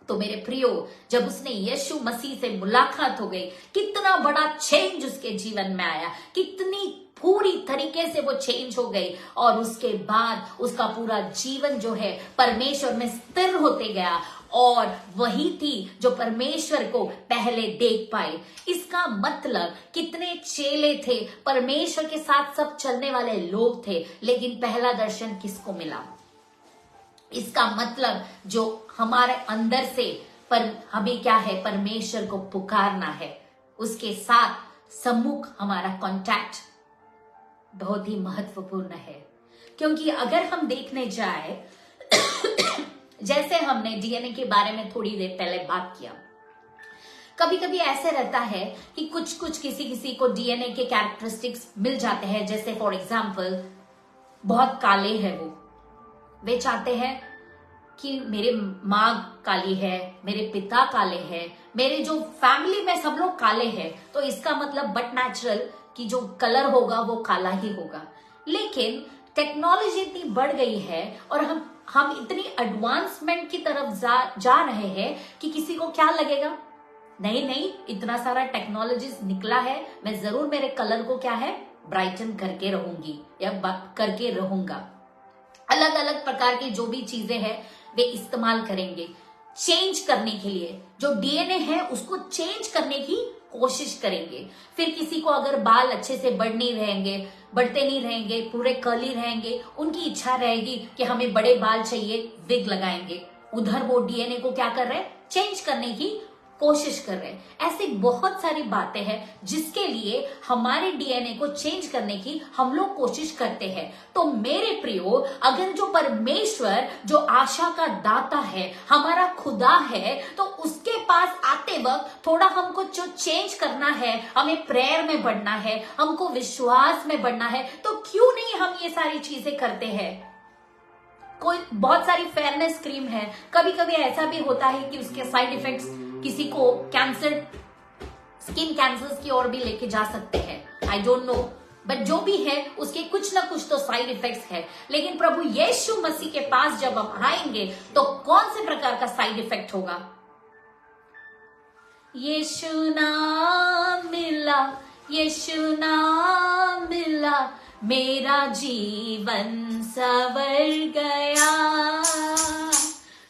[SPEAKER 1] तो मेरे प्रियो, जब उसने यीशु मसीह से मुलाकात हो गई, कितना बड़ा चेंज उसके जीवन में आया, कितनी पूरी तरीके से वो चेंज हो गई। और उसके बाद उसका पूरा जीवन जो है परमेश्वर में स्थिर होते गया, और वही थी जो परमेश्वर को पहले देख पाए। इसका मतलब कितने चेले थे, परमेश्वर के साथ सब चलने वाले लोग थे, लेकिन पहला दर्शन किसको मिला? इसका मतलब जो हमारे अंदर से पर हमें क्या है, परमेश्वर को पुकारना है, उसके साथ सम्मुख हमारा कांटेक्ट बहुत ही महत्वपूर्ण है। क्योंकि अगर हम देखने जाए जैसे हमने डीएनए के बारे में थोड़ी देर पहले बात किया, कभी कभी ऐसे रहता है कि कुछ किसी को डीएनए के कैरेक्टरिस्टिक्स मिल जाते हैं। जैसे फॉर एग्जांपल, बहुत काले हैं वे चाहते हैं कि मेरे माँ काली है, मेरे पिता काले हैं, मेरे जो फैमिली में सब लोग काले हैं, तो इसका मतलब बट नेचुरल कि जो कलर होगा वो काला ही होगा। लेकिन टेक्नोलॉजी इतनी बढ़ गई है और हम इतनी एडवांसमेंट की तरफ जा रहे हैं कि किसी को क्या लगेगा, नहीं, इतना सारा टेक्नोलॉजीज निकला है, मैं जरूर मेरे कलर को क्या है, ब्राइटन करके रहूंगी या करके रहूंगा। अलग अलग प्रकार की जो भी चीजें हैं वे इस्तेमाल करेंगे चेंज करने के लिए। जो डीएनए है उसको चेंज करने की कोशिश करेंगे। फिर किसी को अगर बाल अच्छे से बढ़ते नहीं रहेंगे, पूरे कर्ली रहेंगे, उनकी इच्छा रहेगी कि हमें बड़े बाल चाहिए, विग लगाएंगे। उधर वो डीएनए को क्या कर रहे हैं, चेंज करने की कोशिश कर रहे हैं। ऐसी बहुत सारी बातें हैं जिसके लिए हमारे डीएनए को चेंज करने की हम लोग कोशिश करते हैं। तो मेरे प्रियो, अगर जो परमेश्वर, जो आशा का दाता है, हमारा खुदा है, तो उसके पास आते वक्त थोड़ा हमको जो चेंज करना है, हमें प्रेयर में बढ़ना है, हमको विश्वास में बढ़ना है, तो क्यों नहीं हम ये सारी चीजें करते हैं। कोई बहुत सारी फेयरनेस क्रीम है, कभी कभी ऐसा भी होता है कि उसके साइड इफेक्ट्स किसी को कैंसर, स्किन कैंसर की ओर भी लेके जा सकते हैं। आई डोंट नो, बट जो भी है उसके कुछ ना कुछ तो साइड इफेक्ट्स है। लेकिन प्रभु यीशु मसीह के पास जब हम आएंगे तो कौन से प्रकार का साइड इफेक्ट होगा? यीशु नाम मिला, यीशु नाम मिला, मेरा जीवन संवर गया,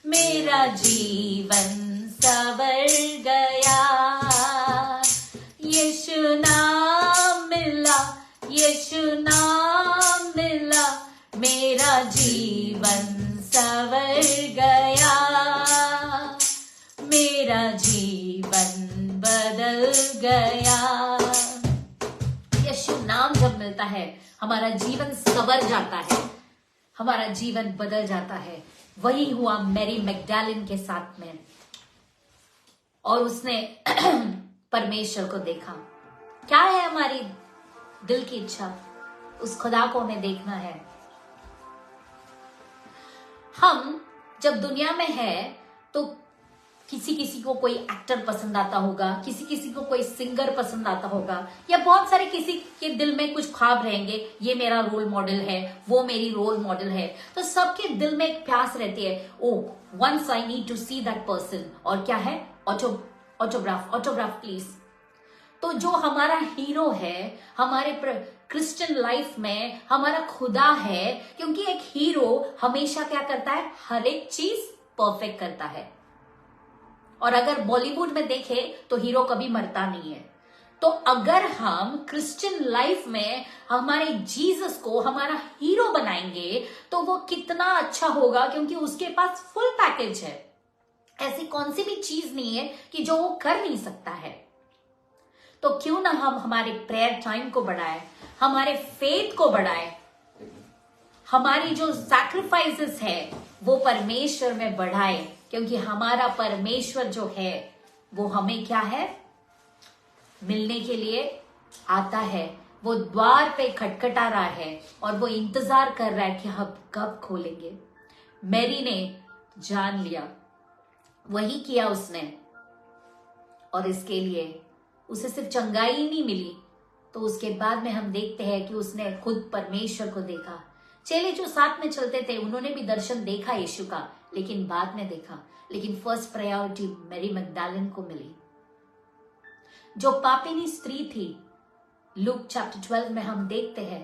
[SPEAKER 1] मेरा जीवन संवर गया। यीशु नाम मिला, यीशु नाम मिला, मेरा जीवन संवर गया, मेरा जीवन बदल गया। यीशु नाम जब मिलता है हमारा जीवन संवर जाता है, हमारा जीवन बदल जाता है। वही हुआ मैरी मैगडालिन के साथ में, और उसने परमेश्वर को देखा। क्या है हमारी दिल की इच्छा? उस खुदा को हमें देखना है। हम जब दुनिया में है तो किसी किसी को कोई एक्टर पसंद आता होगा, किसी किसी को कोई सिंगर पसंद आता होगा, या बहुत सारे किसी के दिल में कुछ ख्वाब रहेंगे, ये मेरा रोल मॉडल है, वो मेरी रोल मॉडल है। तो सबके दिल में एक प्यास रहती है, oh once I need to see that person. और क्या है? Autograph please. तो जो हमारा हीरो है हमारे क्रिश्चियन लाइफ में, हमारा खुदा है, क्योंकि एक हीरो हमेशा क्या करता है? हर एक चीज परफेक्ट करता है। और अगर बॉलीवुड में देखे तो हीरो कभी मरता नहीं है। तो अगर हम क्रिश्चियन लाइफ में हमारे जीसस को हमारा हीरो बनाएंगे तो वो कितना अच्छा होगा, क्योंकि उसके पास फुल पैकेज है। ऐसी कौन सी भी चीज नहीं है कि जो वो कर नहीं सकता है। तो क्यों ना हम हमारे प्रेयर टाइम को बढ़ाएं, हमारे फेथ को बढ़ाएं, हमारी जो सैक्रिफाइसेस है वो परमेश्वर में बढ़ाए, क्योंकि हमारा परमेश्वर जो है वो हमें क्या है? मिलने के लिए आता है। वो द्वार पे खटखटा रहा है और वो इंतजार कर रहा है कि हम कब खोलेंगे। मैरी ने जान लिया, वही किया उसने, और इसके लिए उसे सिर्फ चंगाई ही नहीं मिली, तो उसके बाद में हम देखते हैं कि उसने खुद परमेश्वर को देखा। चेले जो साथ में चलते थे उन्होंने भी दर्शन देखा यीशु का, लेकिन बाद में देखा। लेकिन फर्स्ट प्रायोरिटी मैरी मैग्दलेन को मिली, जो पापिनी स्त्री थी। लूक चैप्टर 12 में हम देखते हैं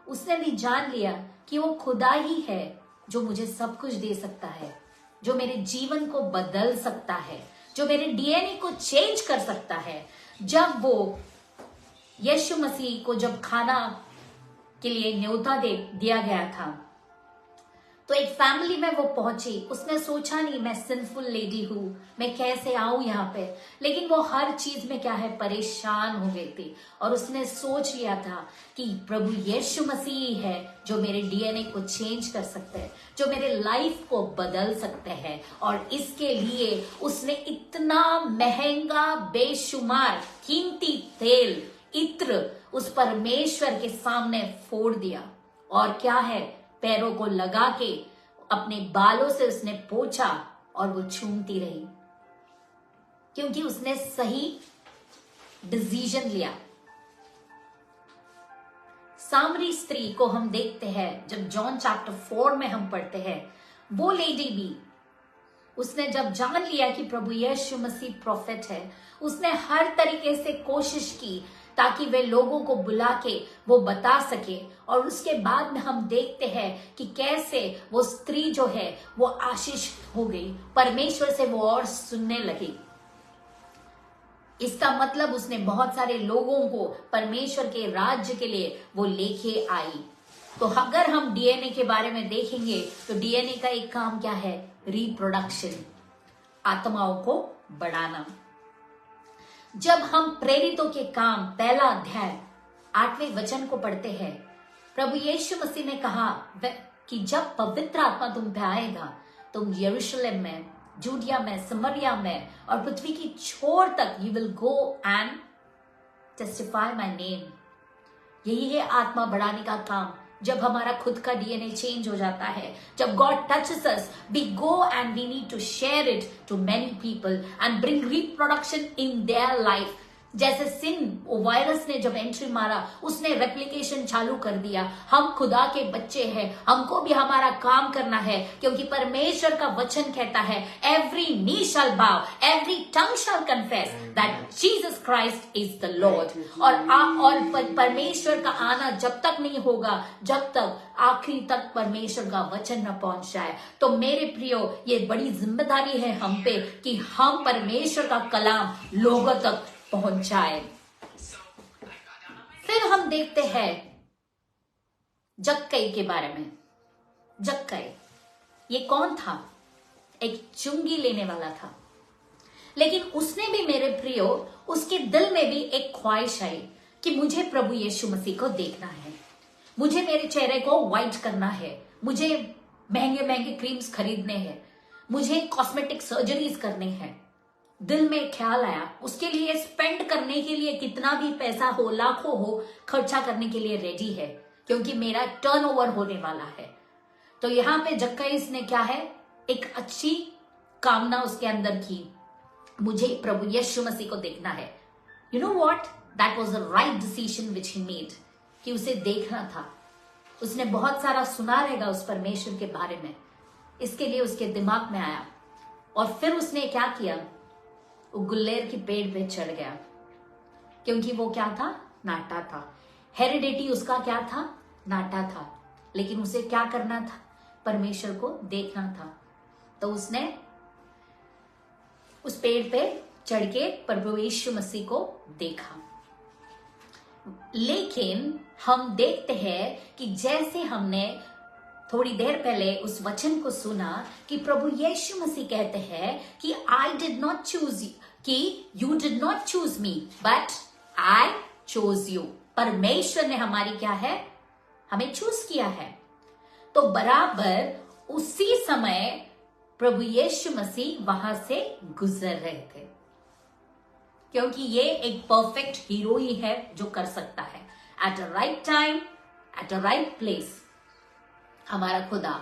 [SPEAKER 1] उसने भी जान लिया कि वो खुदा ही है जो मुझे सब कुछ दे सकता है, जो मेरे जीवन को बदल सकता है, जो मेरे डीएनए को चेंज कर सकता है। जब वो यीशु मसीह को जब खाना के लिए न्योता दिया गया था तो एक फैमिली में वो पहुंची। उसने सोचा नहीं मैं सिंफुल लेडी हूं, मैं कैसे आऊं यहाँ पे, लेकिन वो हर चीज में क्या है? परेशान हो गई थी। और उसने सोच लिया था कि प्रभु यीशु मसीह है जो मेरे डीएनए को चेंज कर सकते हैं, जो मेरे लाइफ को बदल सकते हैं। और इसके लिए उसने इतना महंगा बेशुमार कीमती तेल, इत्र उस परमेश्वर के सामने फोड़ दिया। और क्या है? पैरों को लगा के अपने बालों से उसने पोंछा और वो झूमती रही, क्योंकि उसने सही डिसीजन लिया। सामरी स्त्री को हम देखते हैं जब जॉन चैप्टर 4 में हम पढ़ते हैं, वो लेडी भी उसने जब जान लिया कि प्रभु यीशु मसीह प्रोफेट है, उसने हर तरीके से कोशिश की ताकि वे लोगों को बुला के वो बता सके। और उसके बाद में हम देखते हैं कि कैसे वो स्त्री जो है वो आशीष हो गई, परमेश्वर से वो और सुनने लगी। इसका मतलब उसने बहुत सारे लोगों को परमेश्वर के राज्य के लिए वो लेके आई। तो अगर हम डीएनए के बारे में देखेंगे तो डीएनए का एक काम क्या है? रिप्रोडक्शन, आत्माओं को बढ़ाना। जब हम प्रेरितों के काम पहला अध्याय 8वें वचन को पढ़ते हैं, प्रभु यीशु मसीह ने कहा कि जब पवित्र आत्मा तुम पे आएगा तुम यरूशलेम में, जूडिया में, समरिया में और पृथ्वी की छोर तक you will go and testify my name. यही है आत्मा बढ़ाने का काम। जब हमारा खुद का डीएनए चेंज हो जाता है, जब God touches us, we go and we need to share it to many people and bring reproduction in their life. जैसे सिन वायरस ने जब एंट्री मारा, उसने रेप्लिकेशन चालू कर दिया। हम खुदा के बच्चे हैं, हमको भी हमारा काम करना है, क्योंकि परमेश्वर का वचन कहता है every knee shall bow, every tongue shall confess that Jesus Christ is the Lord. और परमेश्वर का आना जब तक नहीं होगा, जब तक आखिरी तक परमेश्वर का वचन न पहुंच जाए। तो मेरे प्रियो, ये बड़ी जिम्मेदारी है हम पे कि हम परमेश्वर का कलाम लोगों तक पहुंचाए। फिर हम देखते हैं जक्कई के बारे में। जक्कई ये कौन था? एक चुंगी लेने वाला था, लेकिन उसने भी मेरे प्रियो, उसके दिल में भी एक ख्वाहिश आई कि मुझे प्रभु यीशु मसीह को देखना है, मुझे मेरे चेहरे को व्हाइट करना है, मुझे महंगे महंगे क्रीम्स खरीदने हैं, मुझे कॉस्मेटिक सर्जरीज करने हैं। दिल में ख्याल आया, उसके लिए स्पेंड करने के लिए कितना भी पैसा हो, लाखों हो, खर्चा करने के लिए रेडी है, क्योंकि मेरा टर्नओवर होने वाला है। तो यहाँ पे जक्कईस ने क्या है, एक अच्छी कामना उसके अंदर की मुझे प्रभु यीशु मसीह को देखना है। You know what, that was the right decision which he made, कि उसे देखना था। उसने बहुत सारा सुना रहेगा उस परमेश्वर के बारे में, इसके लिए उसके दिमाग में आया। और फिर उसने क्या किया, वो गुल्लेर की पेड़ पे चढ़ गया, क्योंकि वो क्या था, नाटा था। हेरिडिटी उसका क्या था, नाटा था, लेकिन उसे क्या करना था, परमेश्वर को देखना था। तो उसने उस पेड़ पे चढ़ के प्रभु यीशु मसीह को देखा। लेकिन हम देखते हैं कि जैसे हमने थोड़ी देर पहले उस वचन को सुना कि प्रभु यीशु मसीह कहते हैं कि आई डिड नॉट चूज, कि you did not choose me but I chose you. परमेश्वर ने हमारी क्या है, हमें चूज किया है। तो बराबर उसी समय प्रभु यीशु मसीह वहां से गुजर रहे थे, क्योंकि ये एक परफेक्ट हीरो ही है जो कर सकता है at a right time at a right place. हमारा खुदा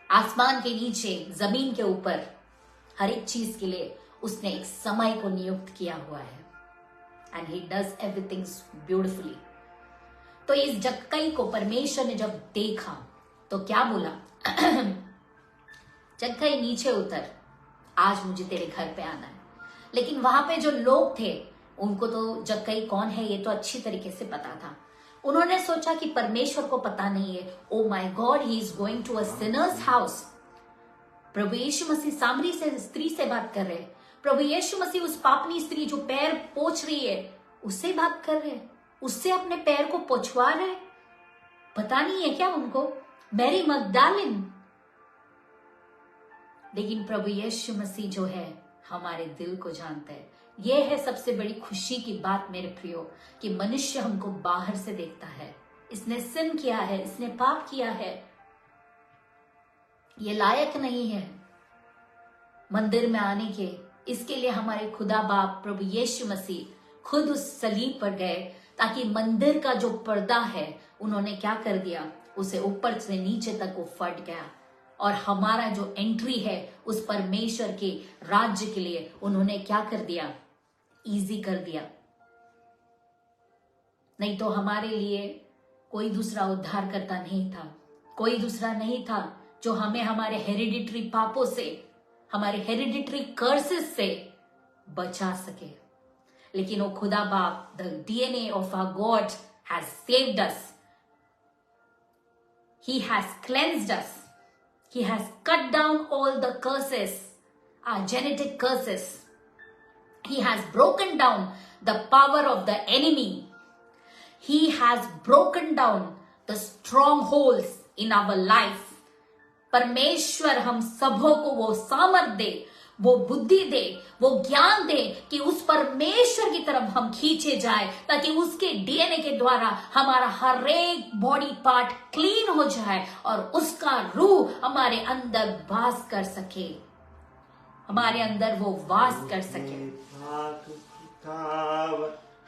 [SPEAKER 1] आसमान के नीचे, जमीन के ऊपर, हर एक चीज के लिए उसने एक समय को नियुक्त किया हुआ है, and he does everything beautifully. तो इस जक्कई को परमेश्वर ने जब देखा तो क्या बोला, जक्कई नीचे उतर, आज मुझे तेरे घर पे आना है। लेकिन वहां पे जो लोग थे उनको तो जक्कई कौन है ये तो अच्छी तरीके से पता था। उन्होंने सोचा कि परमेश्वर को पता नहीं है, oh my God, he is going to a sinner's house. प्रभु यीशु मसीह सामरी से स्त्री से बात कर रहे हैं। प्रभु यीशु मसीह उस पापनी स्त्री जो पैर पोंछ रही है उससे बात कर रहे हैं, उससे अपने पैर को पोंछवा रहे। पता नहीं है क्या उनको, मैरी मगदलिन। लेकिन प्रभु यीशु मसीह जो है हमारे दिल को जानता है। यह है सबसे बड़ी खुशी की बात मेरे प्रियो, कि मनुष्य हमको बाहर से देखता है, इसने सिन किया है, इसने पाप किया है, ये लायक नहीं है मंदिर में आने के। इसके लिए हमारे खुदा बाप प्रभु यीशु मसीह खुद उस सलीब पर गए, ताकि मंदिर का जो पर्दा है उन्होंने क्या कर दिया, उसे ऊपर से नीचे तक वो फट गया। और हमारा जो एंट्री है उस परमेश्वर के राज्य के लिए उन्होंने क्या कर दिया, इजी कर दिया। नहीं तो हमारे लिए कोई दूसरा उद्धारकर्ता नहीं था, कोई दूसरा नहीं था जो हमें हमारे हेरिडिटरी पापों से, हमारे हेरिडिटरी कर्सेस से बचा सके। लेकिन वो खुदा बाप, the DNA of our God has saved us, he has cleansed us, he has cut down all the curses, our genetic curses. He has broken down the power of the enemy. He has broken down the strongholds in our life. परमेश्वर हम सबों को वो सामर्थ दे, वो बुद्धि दे, वो ज्ञान दे कि उस परमेश्वर की तरफ हम खींचे जाए, ताकि उसके डीएनए के द्वारा हमारा हर एक बॉडी पार्ट क्लीन हो जाए और उसका रूह हमारे अंदर वास कर सके, हमारे अंदर वो वास कर सके।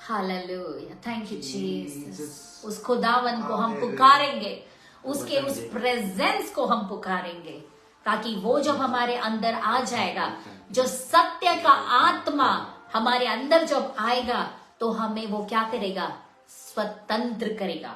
[SPEAKER 1] Hallelujah, thank you Jesus. उस खुदावन को हम पुकारेंगे, उसके उस प्रेजेंस को हम पुकारेंगे, ताकि वो जब हमारे अंदर आ जाएगा, जो सत्य का आत्मा हमारे अंदर जब आएगा तो हमें वो क्या करेगा, स्वतंत्र करेगा।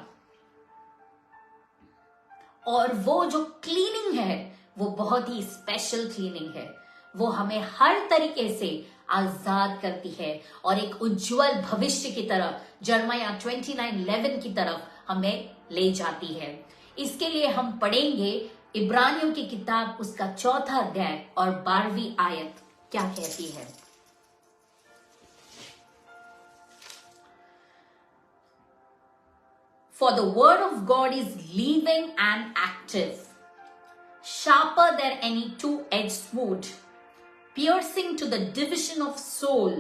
[SPEAKER 1] और वो जो क्लीनिंग है वो बहुत ही स्पेशल क्लीनिंग है, वो हमें हर तरीके से आजाद करती है और एक उज्जवल भविष्य की तरफ, यिर्मयाह 29:11 की तरफ हमें ले जाती है। इसके लिए हम पढ़ेंगे इब्रानियों की किताब उसका 4था अध्याय और 12वीं आयत क्या कहती है। For the word of God is living and active, sharper than any two-edged sword, piercing to the division of soul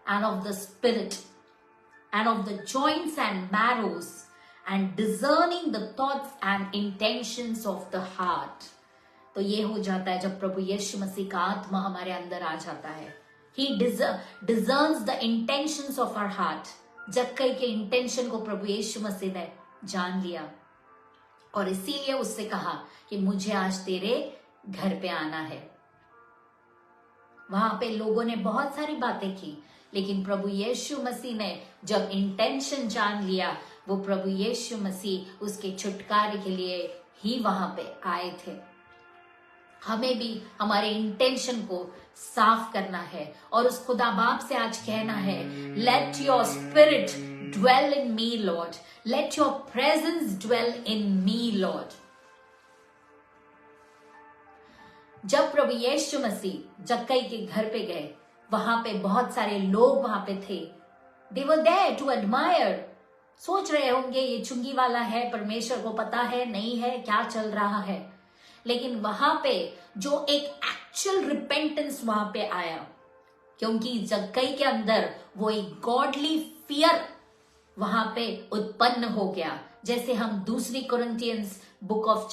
[SPEAKER 1] and of the spirit and of the joints and marrows, and discerning the thoughts and intentions of the heart. तो ये हो जाता है जब प्रभु यीशु मसीह का आत्मा हमारे अंदर आ जाता है। He discerns the intentions of our heart. जक्कई के इंटेंशन को प्रभु यीशु मसीह ने जान लिया और इसीलिए उससे कहा कि मुझे आज तेरे घर पे आना है। वहां पे लोगों ने बहुत सारी बातें की, लेकिन प्रभु यीशु मसीह ने जब इंटेंशन जान लिया, वो प्रभु यीशु मसीह उसके छुटकारे के लिए ही वहां पे आए थे। हमें भी हमारे इंटेंशन को साफ करना है और उस खुदा बाप से आज कहना है, let your spirit dwell in me Lord, let your presence dwell in me Lord. जब प्रभु यीशु मसीह जक्कई के घर पे गए, वहां पे बहुत सारे लोग वहां पे थे। They were there to admire। सोच रहे होंगे ये चुंगी वाला है, परमेश्वर को पता है नहीं है क्या चल रहा है। लेकिन वहां पे जो एक एक्चुअल रिपेंटेंस वहां पे आया, क्योंकि जक्कई के अंदर वो एक गॉडली फियर वहां पे उत्पन्न हो गया। जैसे हम दूसरी कोरिन्थियंस book of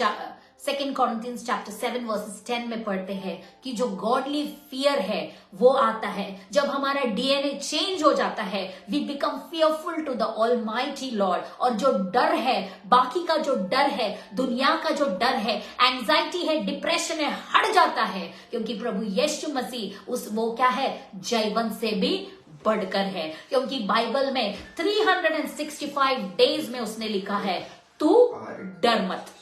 [SPEAKER 1] 2 Corinthians chapter 7 verses 10 में पढ़ते हैं कि जो गॉडली फियर है वो आता है जब हमारा डीएनए चेंज हो जाता है। We become fearful to the almighty Lord. और जो डर है, बाकी का जो डर है, दुनिया का जो डर है, एंजाइटी है, डिप्रेशन है, हट जाता है, क्योंकि प्रभु यीशु मसीह वो क्या है, जयवंत से भी बढ़कर है। क्योंकि बाइबल में 365 डेज में उसने लिखा है, तू डर मत।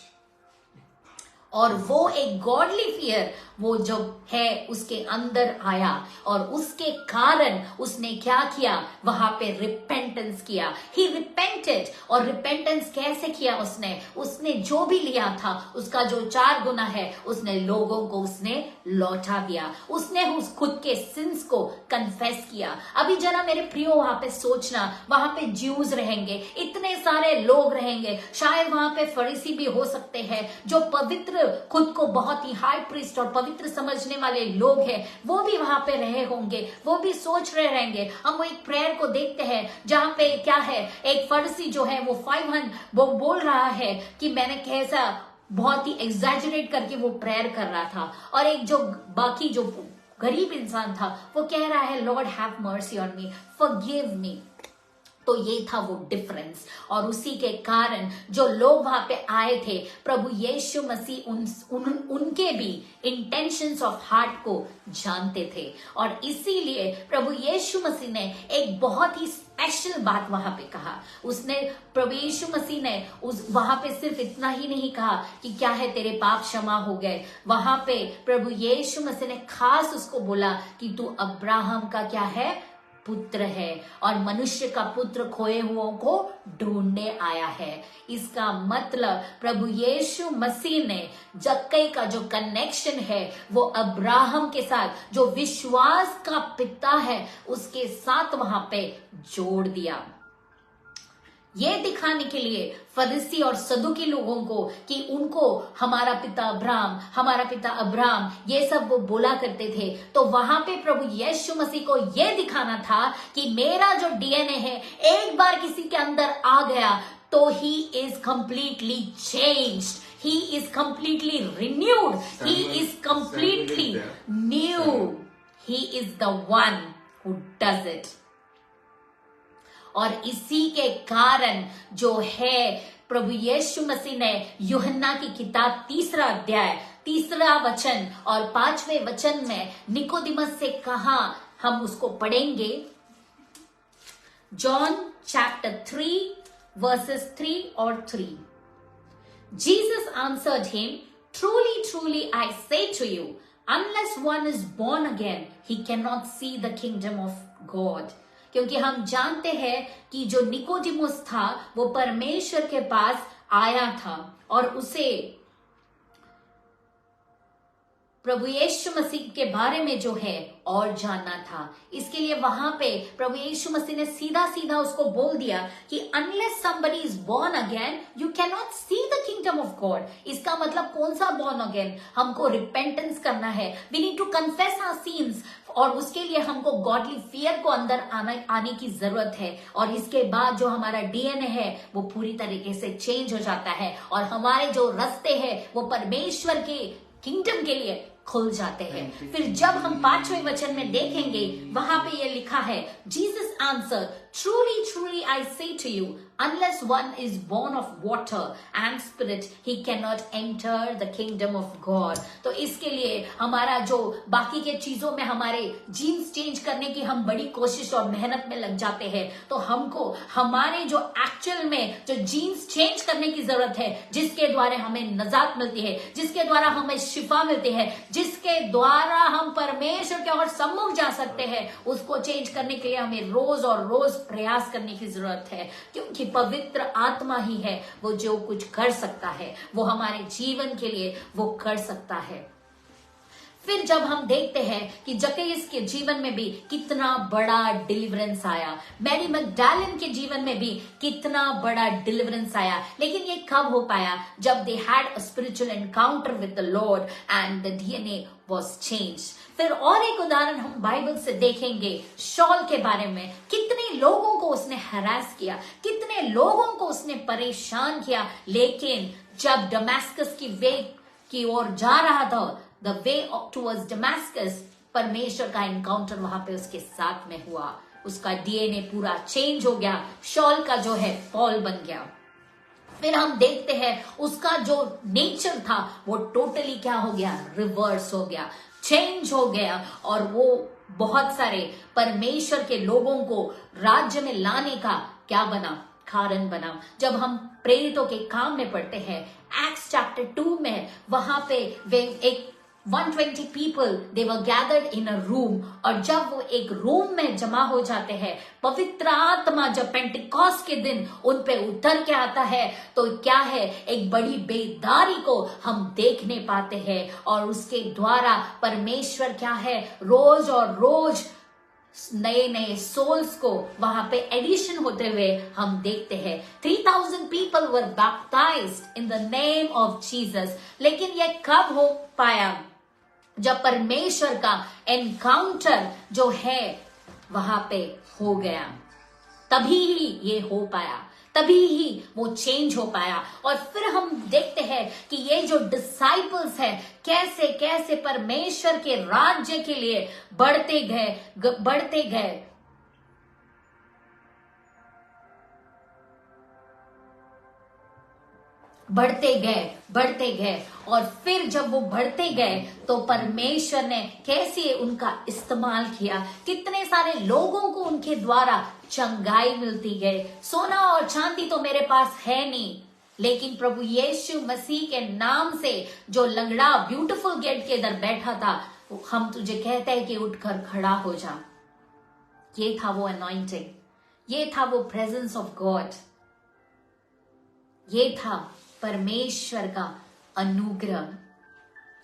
[SPEAKER 1] और वो एक गॉडली फियर वो जो है उसके अंदर आया, और उसके कारण उसने क्या किया, वहां पे रिपेंटेंस किया। ही रिपेंटेड। और रिपेंटेंस कैसे किया उसने जो भी लिया था उसका जो 4 गुना है उसने लोगों को उसने लौटा दिया। उसने उस खुद के सिंस को कन्फेस किया। अभी जरा मेरे प्रियो वहां पे सोचना, वहां पे ज्यूज रहेंगे, इतने सारे लोग रहेंगे, शायद वहां पे फरीसी भी हो सकते हैं जो पवित्र, खुद को बहुत ही हाई प्रीस्ट और पवित्र समझने वाले लोग हैं, वो भी वहां पे रहे होंगे, वो भी सोच रहे रहेंगे। हम वो एक प्रेयर को देखते हैं जहां पे क्या है, एक फरीसी जो है वो 500 वो बोल रहा है कि मैंने कैसा, बहुत ही एग्जैजरेट करके वो प्रेयर कर रहा था, और एक जो बाकी जो गरीब इंसान था वो कह रहा है, Lord have mercy on me, forgive me. तो ये था वो डिफरेंस। और उसी के कारण जो लोग वहां पे आए थे, प्रभु यीशु मसीह उनके भी इंटेंशंस ऑफ हार्ट को जानते थे। और इसीलिए प्रभु यीशु मसीह ने एक बहुत ही स्पेशल बात वहां पे कहा। उसने, प्रभु यीशु मसीह ने वहां पे सिर्फ इतना ही नहीं कहा कि क्या है तेरे पाप क्षमा हो गए। वहां पे प्रभु यीशु मसीह ने खास उसको बोला कि तू अब्राहम का क्या है, पुत्र है, और मनुष्य का पुत्र खोए हुओं को ढूंढने आया है। इसका मतलब प्रभु यीशु मसीह ने जक्कई का जो कनेक्शन है वो अब्राहम के साथ, जो विश्वास का पिता है, उसके साथ वहां पे जोड़ दिया। ये दिखाने के लिए फरीसी और सदुकी लोगों को कि उनको हमारा पिता अब्राहम ये सब वो बोला करते थे, तो वहां पे प्रभु यीशु मसीह को ये दिखाना था कि मेरा जो डीएनए है एक बार किसी के अंदर आ गया तो he is completely changed, he is completely renewed, he is completely new, he is the one who does it. और इसी के कारण जो है प्रभु यीशु मसीह ने यूहन्ना की किताब 3 अध्याय 3 वचन और 5वें वचन में निकोदिमस से कहा, हम उसको पढ़ेंगे। जॉन चैप्टर 3 वर्सेस 3 और 3। Jesus answered him, truly, truly, I say to you, unless one is born again, he cannot see the kingdom of God. क्योंकि हम जानते हैं कि जो निकोदिमुस था वो परमेश्वर के पास आया था और उसे प्रभु यीशु मसीह के बारे में जो है और जानना था। इसके लिए वहां पे प्रभु यीशु मसीह ने सीधा सीधा उसको बोल दिया कि unless somebody is born again, you cannot see the kingdom of God। इसका मतलब कौन सा born again? हमको repentance करना है, we need to confess our sins, और उसके लिए हमको गॉडली फियर को अंदर आने की जरूरत है। और इसके बाद जो हमारा डीएनए है वो पूरी तरीके से चेंज हो जाता है और हमारे जो रास्ते हैं वो परमेश्वर के किंगडम के लिए खुल जाते हैं। फिर जब हम 5वें वचन में देखेंगे, वहां पे ये लिखा है, Jesus answer, truly truly I say to you, unless one is born of water and spirit, he cannot enter the kingdom of God। तो इसके लिए हमारा जो बाकी के चीजों में हमारे जीन्स चेंज करने की हम बड़ी कोशिश और मेहनत में लग जाते हैं, तो हमको हमारे जो एक्चुअल में जो जीन्स चेंज करने की जरूरत है, जिसके द्वारा हमें नजात मिलती है, जिसके द्वारा हमें शिफा मिलती है, जिसके द्वारा हम परमेश्वर के और सम्मुख जा सकते हैं, उसको चेंज करने के लिए हमें रोज और रोज प्रयास करने की जरूरत है, क्योंकि पवित्र आत्मा ही है वो जो कुछ कर सकता है, वो हमारे जीवन के लिए वो कर सकता है। फिर जब हम देखते हैं कि जक्कैयस के जीवन में भी कितना बड़ा डिलीवरेंस आया, मैरी मैगडालिन के जीवन में भी कितना बड़ा डिलीवरेंस आया, लेकिन ये कब हो पाया? जब they had a spiritual encounter with the Lord and the DNA was changed. फिर और एक उदाहरण हम बाइबल से देखेंगे शॉल के बारे में, कितने लोगों को उसने हरास किया, कितने लोगों को उसने परेशान किया, लेकिन जब दमास्कस की वे की ओर जा रहा था, द वे टुवर्ड्स दमास्कस, परमेश्वर का एनकाउंटर वहां पे उसके साथ में हुआ, उसका डीएनए पूरा चेंज हो गया, शॉल का जो है पॉल बन गया। फिर हम देखते हैं उसका जो नेचर था वो टोटली क्या हो गया? रिवर्स हो गया, चेंज हो गया, और वो बहुत सारे परमेश्वर के लोगों को राज्य में लाने का क्या बना? कारण बना। जब हम प्रेरितों के काम में पढ़ते हैं, एक्ट्स चैप्टर 2 में, वहां पे वे एक 120 people they were gathered in a room, और जब वो एक रूम में जमा हो जाते हैं, पवित्र आत्मा जब पेंटिकॉस्ट के दिन उन पे उतर के आता है, तो क्या है? एक बड़ी बेदारी को हम देखने पाते हैं, और उसके द्वारा परमेश्वर क्या है? रोज और रोज नए नए सोल्स को वहां पे एडिशन होते हुए हम देखते हैं। 3000 people were baptised in the name of Jesus. लेकिन ये कब हो पाया? जब परमेश्वर का एनकाउंटर जो है वहां पे हो गया, तभी ही ये हो पाया, तभी ही वो चेंज हो पाया। और फिर हम देखते हैं कि ये जो डिसाइपल्स है, कैसे कैसे परमेश्वर के राज्य के लिए बढ़ते गए, बढ़ते गए। बढ़ते गए, बढ़ते गए, और फिर जब वो बढ़ते गए तो परमेश्वर ने कैसे उनका इस्तेमाल किया, कितने सारे लोगों को उनके द्वारा चंगाई मिलती गई। सोना और चांदी तो मेरे पास है नहीं, लेकिन प्रभु यीशु मसीह के नाम से जो लंगड़ा ब्यूटीफुल गेट के इधर बैठा था, हम तुझे कहते हैं कि उठकर खड़ा हो जा। ये था वो अनॉइंटिंग, ये था वो प्रेजेंस ऑफ गॉड, ये था परमेश्वर का अनुग्रह।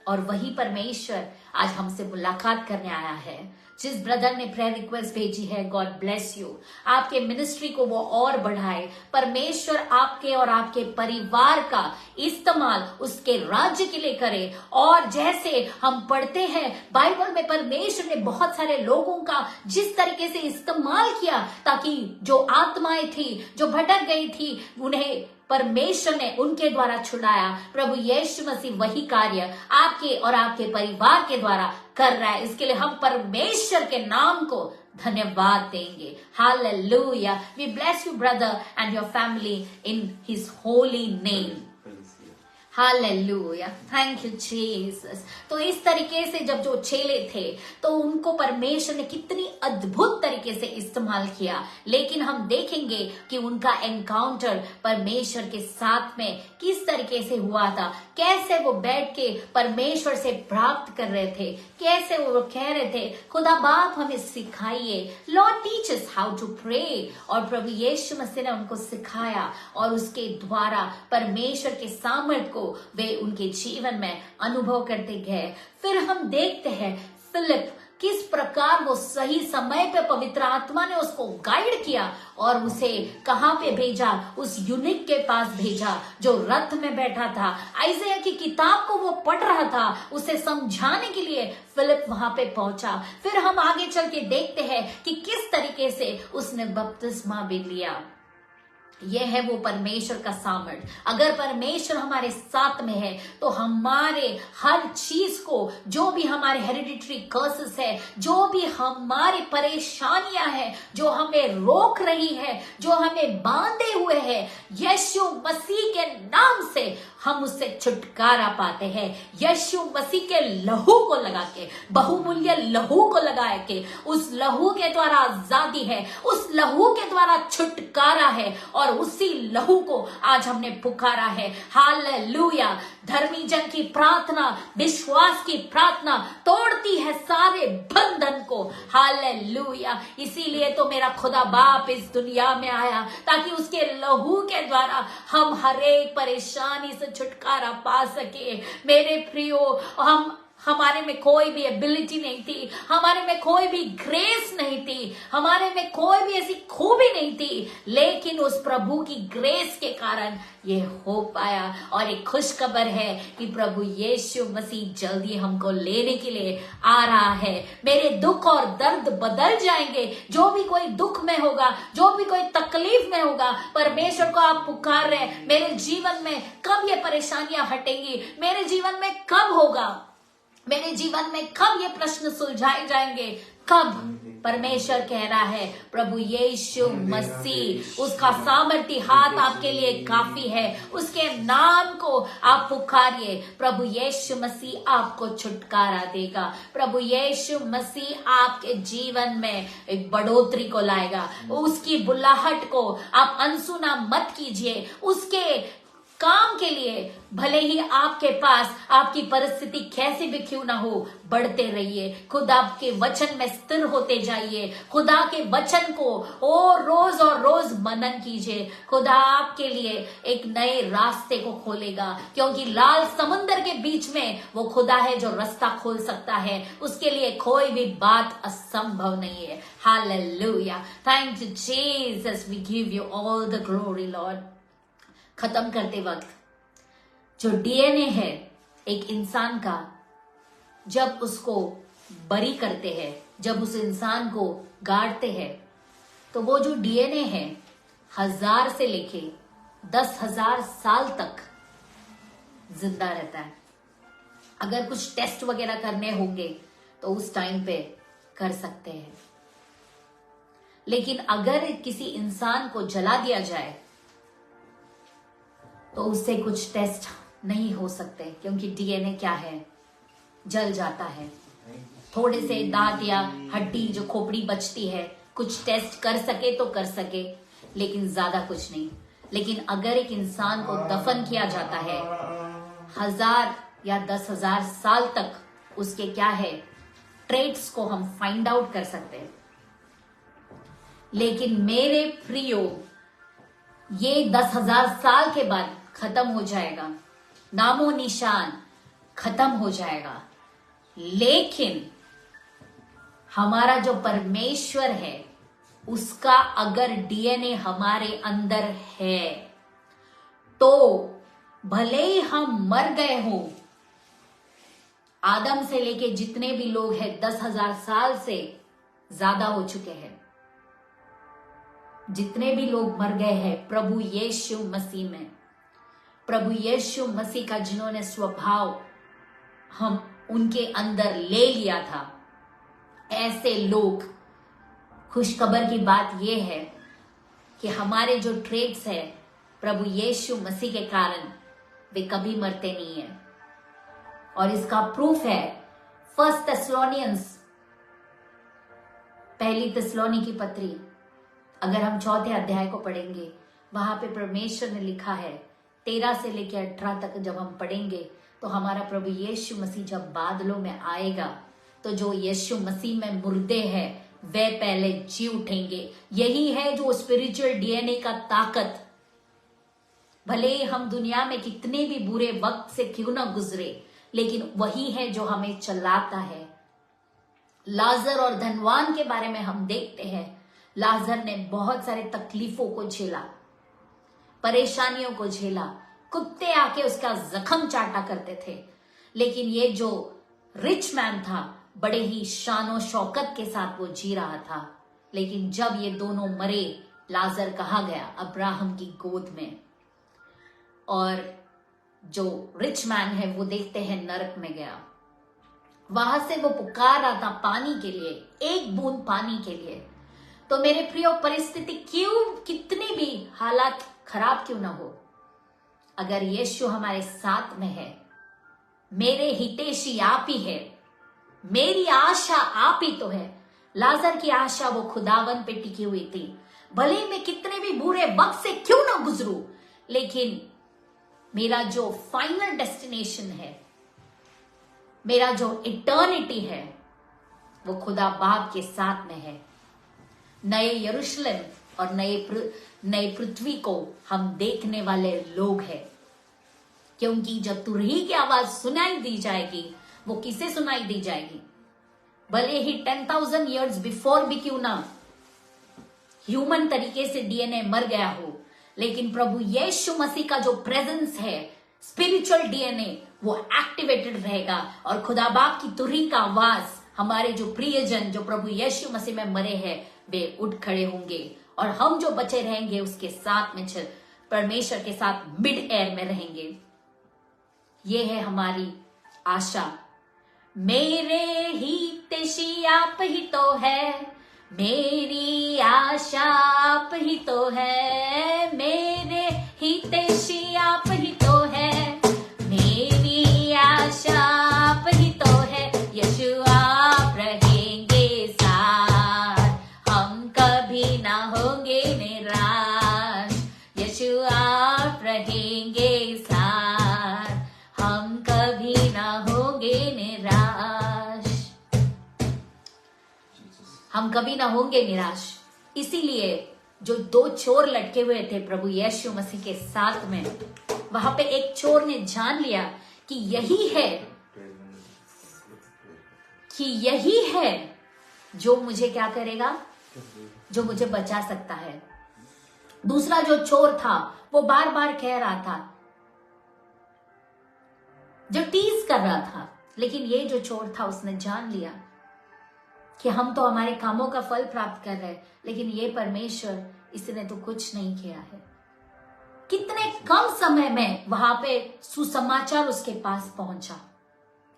[SPEAKER 1] और वही परमेश्वर आज हमसे मुलाकात करने आया है। जिस ब्रदर ने प्रेयर रिक्वेस्ट भेजी है, गॉड ब्लेस यू, आपके मिनिस्ट्री को वो और बढ़ाए, परमेश्वर आपके और आपके परिवार का इस्तेमाल उसके राज्य के लिए करे। और जैसे हम पढ़ते हैं बाइबल में, परमेश्वर ने बहुत सारे लोगों का जिस तरीके से इस्तेमाल किया, ताकि जो आत्माएं थी जो भटक गई थी, उन्हें परमेश्वर ने उनके द्वारा छुड़ाया। प्रभु यीशु मसीह वही कार्य आपके और आपके परिवार के द्वारा कर रहा है। इसके लिए हम परमेश्वर के नाम को धन्यवाद देंगे। Hallelujah. We bless you brother and your family in his holy name. Hallelujah, thank you Jesus. तो इस तरीके से जब जो चेले थे, तो उनको परमेश्वर ने कितनी अद्भुत तरीके से इस्तेमाल किया। लेकिन हम देखेंगे कि उनका एनकाउंटर परमेश्वर के साथ में किस तरीके से हुआ था, कैसे वो बैठ के परमेश्वर से प्राप्त कर रहे थे, कैसे वो कह रहे थे, खुदा बाप हमें सिखाइए, Lord teach us how to pray. और प्रभु यीशु मसीह ने उनको सिखाया, और उसके द्वारा परमेश्वर के सामर्थ्य को वे उनके जीवन में अनुभव करते गए। फिर हम देखते हैं फिलिप, किस प्रकार वो सही समय पे पवित्र आत्मा ने उसको गाइड किया और उसे कहां पे भेजा? उस यूनिक के पास भेजा जो रथ में बैठा था। आइज़ाया की किताब को वो पढ़ रहा था, उसे समझाने के लिए फिलिप वहां पे पहुंचा। फिर हम आगे चल के देखते हैं कि किस तरीके से उसने बपतिस्मा भी लिया। यह है वो परमेश्वर का सामर्थ। अगर परमेश्वर हमारे साथ में है तो हमारे हर चीज को, जो भी हमारे हेरिडिटरी कर्सेस है, जो भी हमारी परेशानियां हैं, जो हमें रोक रही है, जो हमें बांधे हुए है, यीशु मसीह के नाम से हम उससे छुटकारा पाते हैं। यीशु मसीह के लहू को लगा के, बहुमूल्य लहू को लगा के, उस लहू के द्वारा आजादी है, उस लहू के द्वारा छुटकारा है, और उसी लहू को आज हमने पुकारा है। हालेलुया। धर्मी जन की प्रार्थना, विश्वास की प्रार्थना तोड़ती है सारे बंधन को। हालेलुया। इसीलिए तो मेरा खुदा बाप इस दुनिया में आया, ताकि उसके लहू के द्वारा हम हर एक परेशानी से छुटकारा पा सके। मेरे प्रियो, हमारे में कोई भी एबिलिटी नहीं थी, हमारे में कोई भी ग्रेस नहीं थी, हमारे में कोई भी ऐसी खूबी नहीं थी, लेकिन उस प्रभु की ग्रेस के कारण ये हो पाया। और एक खुश खबर है कि प्रभु यीशु मसीह जल्दी हमको लेने के लिए आ रहा है। मेरे दुख और दर्द बदल जाएंगे। जो भी कोई दुख में होगा, जो भी कोई तकलीफ में होगा, परमेश्वर को आप पुकार रहे, मेरे जीवन में कब ये परेशानियां हटेंगी, मेरे जीवन में कब होगा, मेरे जीवन में कब ये प्रश्न सुलझाए जाएंगे, कब? परमेश्वर कह रहा है, प्रभु यीशु मसीह, उसका सामर्थी हाथ आपके लिए काफी है। उसके नाम को आप पुकारिए, प्रभु यीशु मसीह आपको छुटकारा देगा। प्रभु यीशु मसीह आपके जीवन में एक बढ़ोतरी को लाएगा। उसकी बुलाहट को आप अनसुना मत कीजिए। उसके काम के लिए भले ही आपके पास आपकी परिस्थिति कैसी भी क्यों ना हो, बढ़ते रहिए। खुदा के वचन में स्थिर होते जाइए। खुदा के वचन को और रोज मनन कीजिए। खुदा आपके लिए एक नए रास्ते को खोलेगा, क्योंकि लाल समुद्र के बीच में वो खुदा है जो रास्ता खोल सकता है। उसके लिए कोई भी बात असंभव नहीं है। Hallelujah. Thank you Jesus, we give you all the glory Lord. खत्म करते वक्त, जो डीएनए है एक इंसान का, जब उसको बरी करते हैं, जब उस इंसान को गाड़ते हैं, तो वो जो डीएनए है 1000 से लेके 10,000 साल तक जिंदा रहता है। अगर कुछ टेस्ट वगैरह करने होंगे तो उस टाइम पे कर सकते हैं, लेकिन अगर किसी इंसान को जला दिया जाए तो उससे कुछ टेस्ट नहीं हो सकते, क्योंकि डीएनए क्या है, जल जाता है। थोड़े से दांत या हड्डी जो खोपड़ी बचती है, कुछ टेस्ट कर सके तो कर सके, लेकिन ज्यादा कुछ नहीं। लेकिन अगर एक इंसान को दफन किया जाता है 1000 या 10,000 साल तक, उसके क्या है ट्रेट्स को हम फाइंड आउट कर सकते हैं। लेकिन मेरे प्रियो, ये 10,000 साल के बाद खत्म हो जाएगा, नामो निशान खत्म हो जाएगा। लेकिन हमारा जो परमेश्वर है, उसका अगर डीएनए हमारे अंदर है, तो भले ही हम मर गए हों, आदम से लेके जितने भी लोग हैं 10,000 साल से ज्यादा हो चुके हैं, जितने भी लोग मर गए हैं प्रभु यीशु मसीह में, प्रभु यीशु मसीह का जिन्होंने स्वभाव हम उनके अंदर ले लिया था, ऐसे लोग, खुशखबर की बात यह है कि हमारे जो ट्रेट्स है प्रभु यीशु मसीह के कारण वे कभी मरते नहीं है। और इसका प्रूफ है 1 थिस्सलुनीयंस, पहली थिस्सलुनी की पत्री, अगर हम 4थे अध्याय को पढ़ेंगे, वहां पे परमेश्वर ने लिखा है 13 से लेकर 18 तक जब हम पढ़ेंगे, तो हमारा प्रभु यीशु मसीह जब बादलों में आएगा, तो जो यीशु मसीह में मुर्दे हैं वे पहले जी उठेंगे। यही है जो स्पिरिचुअल डीएनए का ताकत। भले ही हम दुनिया में कितने भी बुरे वक्त से क्यों ना गुजरे, लेकिन वही है जो हमें चलाता है। लाजर और धनवान के बारे में हम देखते हैं, लाजर ने बहुत सारे तकलीफों को झेला, परेशानियों को झेला, कुत्ते आके उसका जख्म चाटा करते थे, लेकिन ये जो रिच मैन था बड़े ही शानो शौकत के साथ वो जी रहा था। लेकिन जब ये दोनों मरे लाजर कहाँ गया? अब्राहम की गोद में। और जो रिच मैन है वो देखते हैं नरक में गया। वहां से वो पुकार रहा था पानी के लिए, एक बूंद पानी के लिए। तो मेरे प्रियो, परिस्थिति क्यों कितनी भी हालात खराब क्यों ना हो, अगर यीशु हमारे साथ में है, मेरे हितैषी आप ही है, मेरी आशा आप ही तो है। लाजर की आशा वो खुदावन पे टिकी हुई थी। भले मैं कितने भी बुरे वक्त से क्यों ना गुजरूं, लेकिन मेरा जो फाइनल डेस्टिनेशन है, मेरा जो इटर्निटी है, वो खुदा बाप के साथ में है। नए यरूशलेम और नए पृथ्वी को हम देखने वाले लोग हैं, क्योंकि जब तुरही की आवाज सुनाई दी जाएगी, वो किसे सुनाई दी जाएगी? भले ही 10,000 years बिफोर भी क्यों ना ह्यूमन तरीके से डीएनए मर गया हो, लेकिन प्रभु यीशु मसीह का जो प्रेजेंस है, स्पिरिचुअल डीएनए, वो एक्टिवेटेड रहेगा। और खुदा बाप की तुरही का आवाज, हमारे जो प्रियजन जो प्रभु यीशु मसीह में मरे हैं, वे उठ खड़े होंगे और हम जो बचे रहेंगे उसके साथ में परमेश्वर के साथ मिड एयर में रहेंगे। ये है हमारी आशा। मेरे हितैषी आप ही तो है, मेरी आशा आप ही तो है, मेरे हितैषी आप ही तो है, मेरी आशा आप ही तो है। यीशु आप रहेंगे साथ, हम कभी ना होंगे निराश। यीशु आप रहेंगे साथ, हम कभी ना होंगे निराश। हम कभी ना होंगे निराश। इसीलिए जो दो चोर लटके हुए थे प्रभु यीशु मसीह के साथ में, वहां पे एक चोर ने जान लिया कि यही है जो मुझे क्या करेगा, जो मुझे बचा सकता है। दूसरा जो चोर था वो बार बार कह रहा था, जो टीज कर रहा था, लेकिन ये जो चोर था उसने जान लिया कि हम तो हमारे कामों का फल प्राप्त कर रहे हैं, लेकिन ये परमेश्वर, इसने तो कुछ नहीं किया है। कितने कम समय में वहां पे सुसमाचार उसके पास पहुंचा,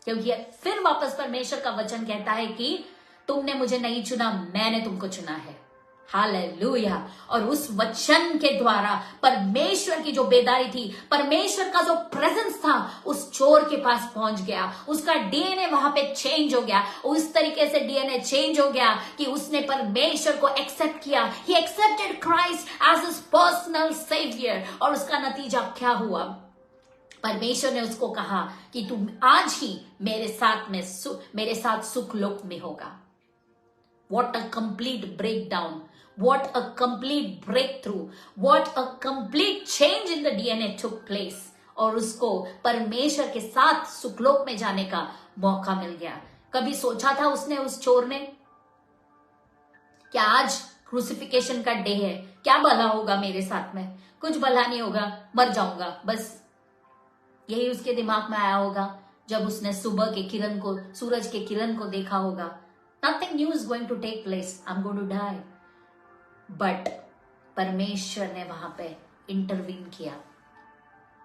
[SPEAKER 1] क्योंकि फिर वापस परमेश्वर का वचन कहता है कि तुमने मुझे नहीं चुना, मैंने तुमको चुना है। हालेलुया। और उस वचन के द्वारा परमेश्वर की जो बेदारी थी, परमेश्वर का जो प्रेजेंस था, उस चोर के पास पहुंच गया। उसका डीएनए वहां पे चेंज हो गया। उस तरीके से डीएनए चेंज हो गया कि उसने परमेश्वर को एक्सेप्ट किया। He accepted Christ as his personal saviour. और उसका नतीजा क्या हुआ? परमेश्वर ने उसको कहा कि तुम आज ही मेरे साथ सुख लोक में होगा। What a complete breakdown. What a complete breakthrough. What a complete change in the DNA took place. और उसको परमेश्वर के साथ सुखलोक में जाने का मौका मिल गया। कभी सोचा था उसने, उस चोर ने, क्या आज क्रूसिफिकेशन का डे है, क्या भला होगा मेरे साथ में? कुछ भला नहीं होगा, मर जाऊंगा बस। यही उसके दिमाग में आया होगा जब उसने सुबह के किरण को, सूरज के किरण को देखा होगा। Nothing new is going to take place. I'm going to die. But परमेश्वर ने वहां पे इंटरवीन किया।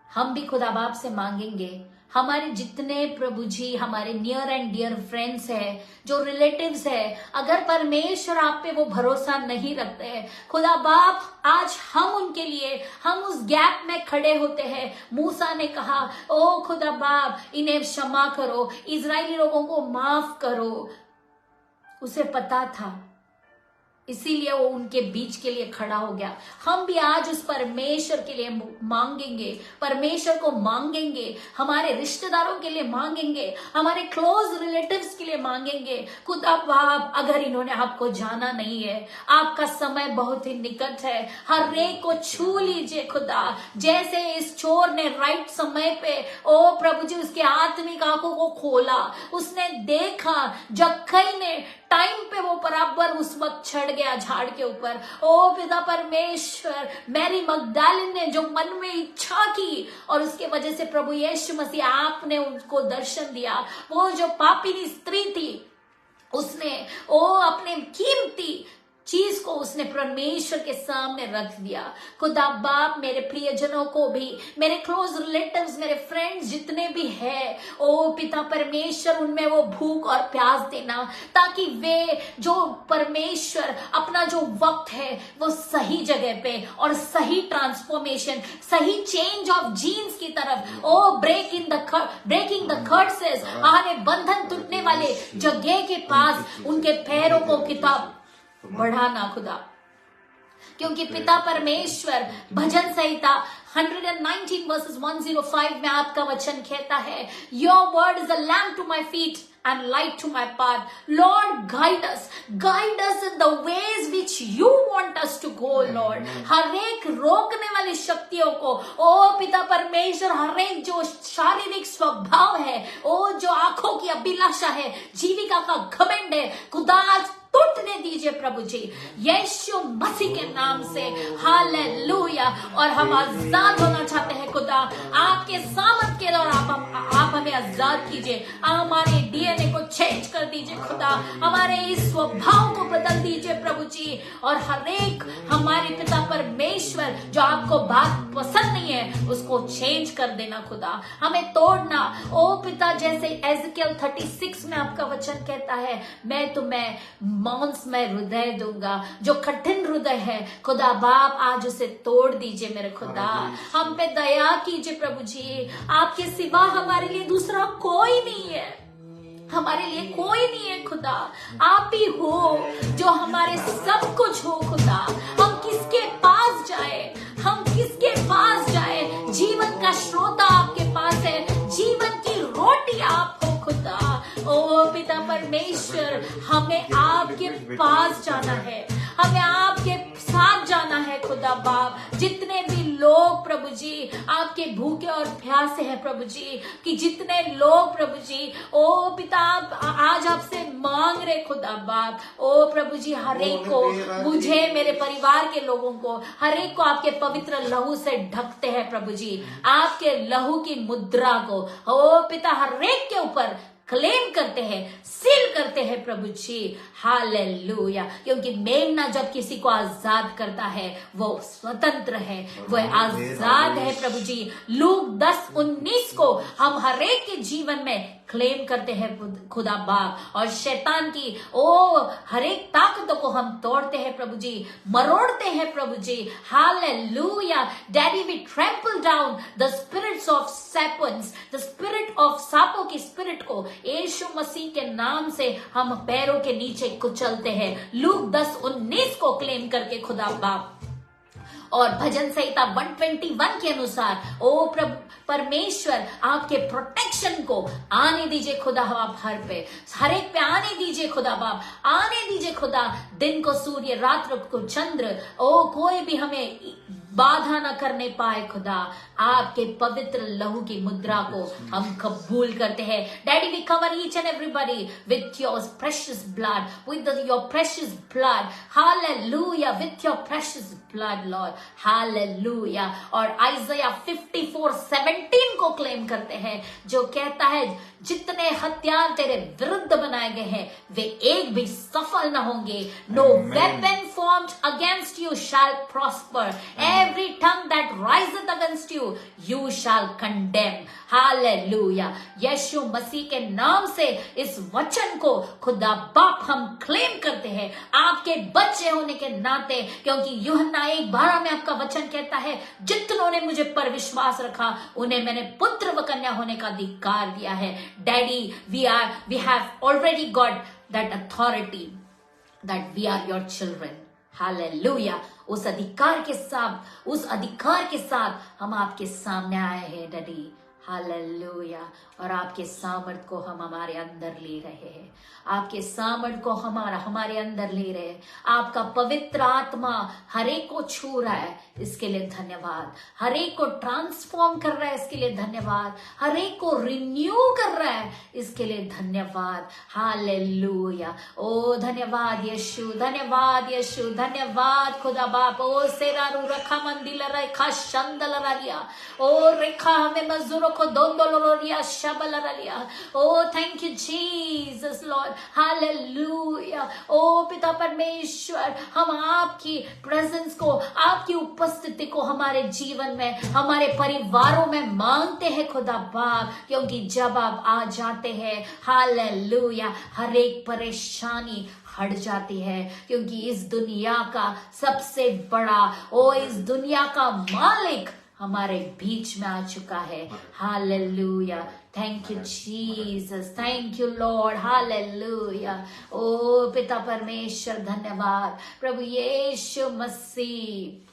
[SPEAKER 1] हम भी खुदा बाप से मांगेंगे, हमारे जितने प्रभु जी, हमारे नियर एंड डियर फ्रेंड्स हैं, जो रिलेटिव्स हैं, अगर परमेश्वर आप पे वो भरोसा नहीं रखते हैं, खुदा बाप आज हम उनके लिए, हम उस गैप में खड़े होते हैं। मूसा ने कहा, ओ खुदा बाप, इन्हें क्षमा करो, इजरायली लोगों को माफ करो। उसे पता था, इसीलिए वो उनके बीच के लिए खड़ा हो गया। हम भी आज उस परमेश्वर के लिए मांगेंगे, परमेश्वर को मांगेंगे, हमारे रिश्तेदारों के लिए मांगेंगे, हमारे क्लोज रिलेटिव्स के लिए मांगेंगे। खुदा बाप, अगर इन्होंने आपको जाना नहीं है, आपका समय बहुत ही निकट है, हर एक को छू लीजिए खुदा। जैसे इस चोर ने राइट समय पे, ओ प्रभु जी, उसके आत्मिक आंखों को खोला, उसने देखा, जक्कई ने टाइम पे वो बराबर उस वक्त चढ़ गया झाड़ के ऊपर। ओ पिता परमेश्वर, मैरी मगदलीन ने जो मन में इच्छा की और उसके वजह से प्रभु यीशु मसीह आपने उनको दर्शन दिया। वो जो पापिनी स्त्री थी, उसने अपने कीमती चीज को उसने परमेश्वर के सामने रख दिया। खुदा बाप मेरे प्रियजनों को भी, मेरे क्लोज रिलेटिव्स, मेरे फ्रेंड्स जितने भी है, ओ पिता परमेश्वर उनमें वो भूख और प्यास देना, ताकि वे जो परमेश्वर अपना जो वक्त है वो सही जगह पे और सही ट्रांसफॉर्मेशन, सही चेंज ऑफ जीन्स की तरफ, ओ ब्रेकिंग द कर्सेस, बंधन टूटने वाले जगह के पास उनके पैरों को पिता बढ़ाना खुदा। क्योंकि पिता परमेश्वर भजन संहिता 119 वर्सेस 105 में आपका वचन कहता है, your word is a lamp to my feet and light to my path. Lord, guide us in the ways which you want us to go, Lord. हर एक रोकने वाली शक्तियों को, ओ पिता परमेश्वर, हर एक जो शारीरिक स्वभाव है, ओ जो आंखों की अभिलाषा है, जीविका का घमंड है, खुदा टूटने दीजिए प्रभु जी, यीशु मसीह के नाम से। हालेलुया। और हम आजाद होना चाहते हैं खुदा, आपके सामर्थ के द्वारा आप हमें आजाद कीजिए। हमारे डीएनए को चेंज कर दीजिए खुदा, हमारे इस स्वभाव को बदल दीजिए प्रभु जी। और हर एक हमारे पिता परमेश्वर जो आपको बात पसंद नहीं है उसको चेंज कर देना खुदा, हमें तोड़ना। ओ पिता, जैसे एज़ेकियल 36 में आपका वचन कहता है, मैं तुम्हें मांसमय हृदय दूंगा। जो कठिन हृदय है खुदा बाप आज उसे तोड़ दीजिए मेरे खुदा, हम पे दया कीजिए प्रभु जी। आपके सिवा हमारे लिए दूसरा कोई नहीं है, हमारे लिए कोई नहीं है खुदा, आप ही हो जो हमारे सब कुछ हो खुदा। हम किसके पास जाए, हम किसके पास जाए? जीवन का श्रोता आपके पास है, जीवन की रोटी आप हो खुदा। ओ पिता परमेश्वर, हमें आपके पास जाना है, हमें आपके साथ जाना है खुदा बाप। जितने भी लोग प्रभु जी आपके भूखे और प्यासे हैं प्रभु जी, कि जितने लोग प्रभु जी ओ पिता आज आपसे मांग रहे खुदा बाप, ओ प्रभु जी हर एक को, मुझे, मेरे परिवार के लोगों को, हर एक को आपके पवित्र लहू से ढकते हैं प्रभु जी। आपके लहू की मुद्रा को ओ पिता हर एक के ऊपर क्लेम करते हैं, सील करते हैं प्रभु जी। हालेलुया। क्योंकि मेमना जब किसी को आजाद करता है वो स्वतंत्र है, वो आजाद है प्रभु जी। लूक 10:19 को हम हर एक के जीवन में क्लेम करते हैं खुदा बाप, और शैतान की ओ हर एक ताकतों को हम तोड़ते हैं प्रभु जी, मरोड़ते हैं प्रभु जी। हालेलुया। Daddy, we trample down the spirits of serpents, the spirit of सांपों की स्पिरिट को यीशु मसीह के नाम से हम पैरों के नीचे कुचलते हैं, लूक 10:19 को क्लेम करके खुदा बाप। और भजन संहिता 121 के अनुसार ओ प्रभु परमेश्वर आपके प्रोटेक्शन को आने दीजिए खुदा बाप, हर एक पे आने दीजिए खुदा बाप, आने दीजिए खुदा। दिन को सूर्य, रात को चंद्र, ओ कोई भी हमें बाधा न करने पाए खुदा। आपके पवित्र लहू की मुद्रा को हम कबूल करते हैं। Daddy, we cover each and everybody with your precious blood, with your precious blood. Hallelujah, with your precious blood Lord. Hallelujah. और आइज़ाया 54:17 को क्लेम करते हैं, जो कहता है जितने हथियार तेरे विरुद्ध बनाए गए हैं वे एक भी सफल न होंगे। No weapon formed against you shall prosper, every tongue that riseth against you you shall condemn. Hallelujah. यीशु मसीह के नाम से इस वचन को खुदा बाप हम क्लेम करते हैं आपके बच्चे होने के नाते, क्योंकि यूहन्ना 1:12 में आपका वचन कहता है, जितनों ने मुझे पर विश्वास रखा उन्हें मैंने पुत्र व कन्या होने का अधिकार दिया है। Daddy, we have already got that authority that we are your children. Hallelujah. उस अधिकार के साथ हम आपके सामने आए हैं डैडी। हालेलुया। और आपके सामर्थ को हम हमारे अंदर ले रहे हैं, आपके सामर्थ को हमारे अंदर ले रहे हैं। आपका पवित्र आत्मा हर एक को छू रहा है, इसके लिए धन्यवाद। हर एक को ट्रांसफॉर्म कर रहा है, इसके लिए धन्यवाद। हर एक को रिन्यू कर रहा है, इसके लिए धन्यवाद। हालेलुया। ओ धन्यवाद यीशु, धन्यवाद यीशु, धन्यवाद खुदा बाप। ओ सेरारू रखा मंदिर रेखा शंदल रारिया, ओ रेखा हमें मजदूरों को दोंदोलोरिया शबलरलिया। Oh thank you Jesus Lord, hallelujah. ओ पिता परमेश्वर, हम आपकी प्रेजेंस को, आपकी उपस्थिति को हमारे जीवन में, हमारे परिवारों में मांगते हैं खुदा बाप, क्योंकि जब आप आ जाते हैं हालेलुया, हर एक परेशानी हट जाती है, क्योंकि इस दुनिया का सबसे बड़ा, ओ इस दुनिया का मालिक हमारे बीच में आ चुका है। Hallelujah, thank you Jesus, thank you Lord, hallelujah. ओ पिता परमेश्वर धन्यवाद, प्रभु यीशु मसीह,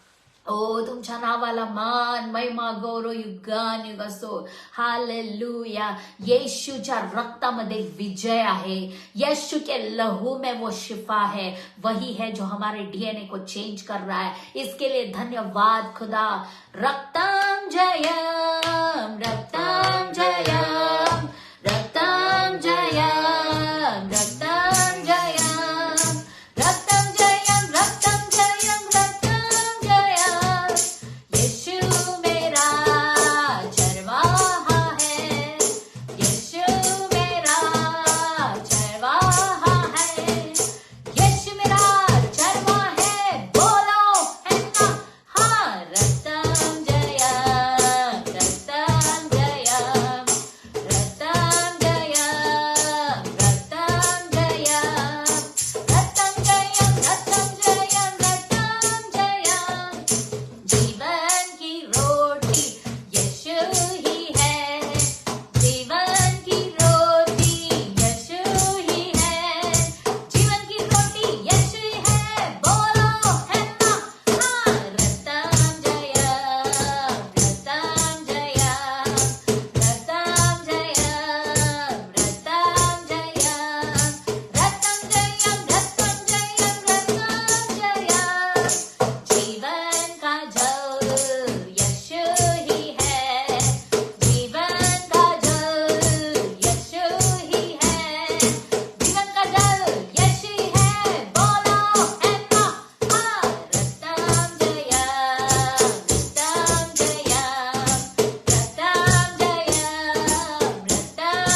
[SPEAKER 1] ओ तुमच्या नावाला मान, महिमा, गौरव युगान असो। हालेलुया, येशूच्या रक्तामध्ये विजय आहे, यीशु के लहू में वो शिफा है, वही है जो हमारे डीएनए को चेंज कर रहा है। इसके लिए धन्यवाद खुदा। रक्तम जयम, रक्तम जयम, रक्तम जयम, रक्तम जयम, रक्तम जयम, रक्तम जयम, रक्तम जयम। यीशु मेरा चरवाहा है, यीशु मेरा चरवाहा है, यीशु मेरा चरवाहा है, बोलो है ना। हाँ, रक्तम जयम, रक्तम जयम, रक्तम जयम, रक्तम जयम, रक्तम जयम, रक्तम जयम, रक्तम जयम। जीवन की रोटी यीशु ही है, जीवन की रोटी यीशु ही है, जीवन की रोटी यीशु ही है, बोलो है ना। हाँ, रक्तम जयम, रक्तम जयम, रक्तम जयम, रक्तम जयम, रक्तम जयम, रक्तम जयम, रक्तम जयम। जीवन का जल यीशु ही है, जीवन का जल यीशु ही है, जीवन का जल यीशु ही है, बोलो है ना। हाँ, रक्तम जयम, रक्तम जयम, रक्तम जयम, रक्तम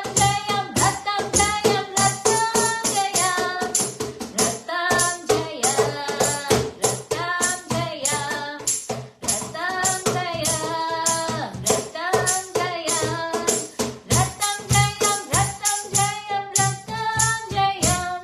[SPEAKER 1] जयम, रक्तम जयम, रक्तम जयम, रक्तम जयम, रक्तम जयम, रक्तम जयम, रक्तम जयम, रक्तम जयम, रक्तम जयम, रक्तम जयम, रक्तम जयम।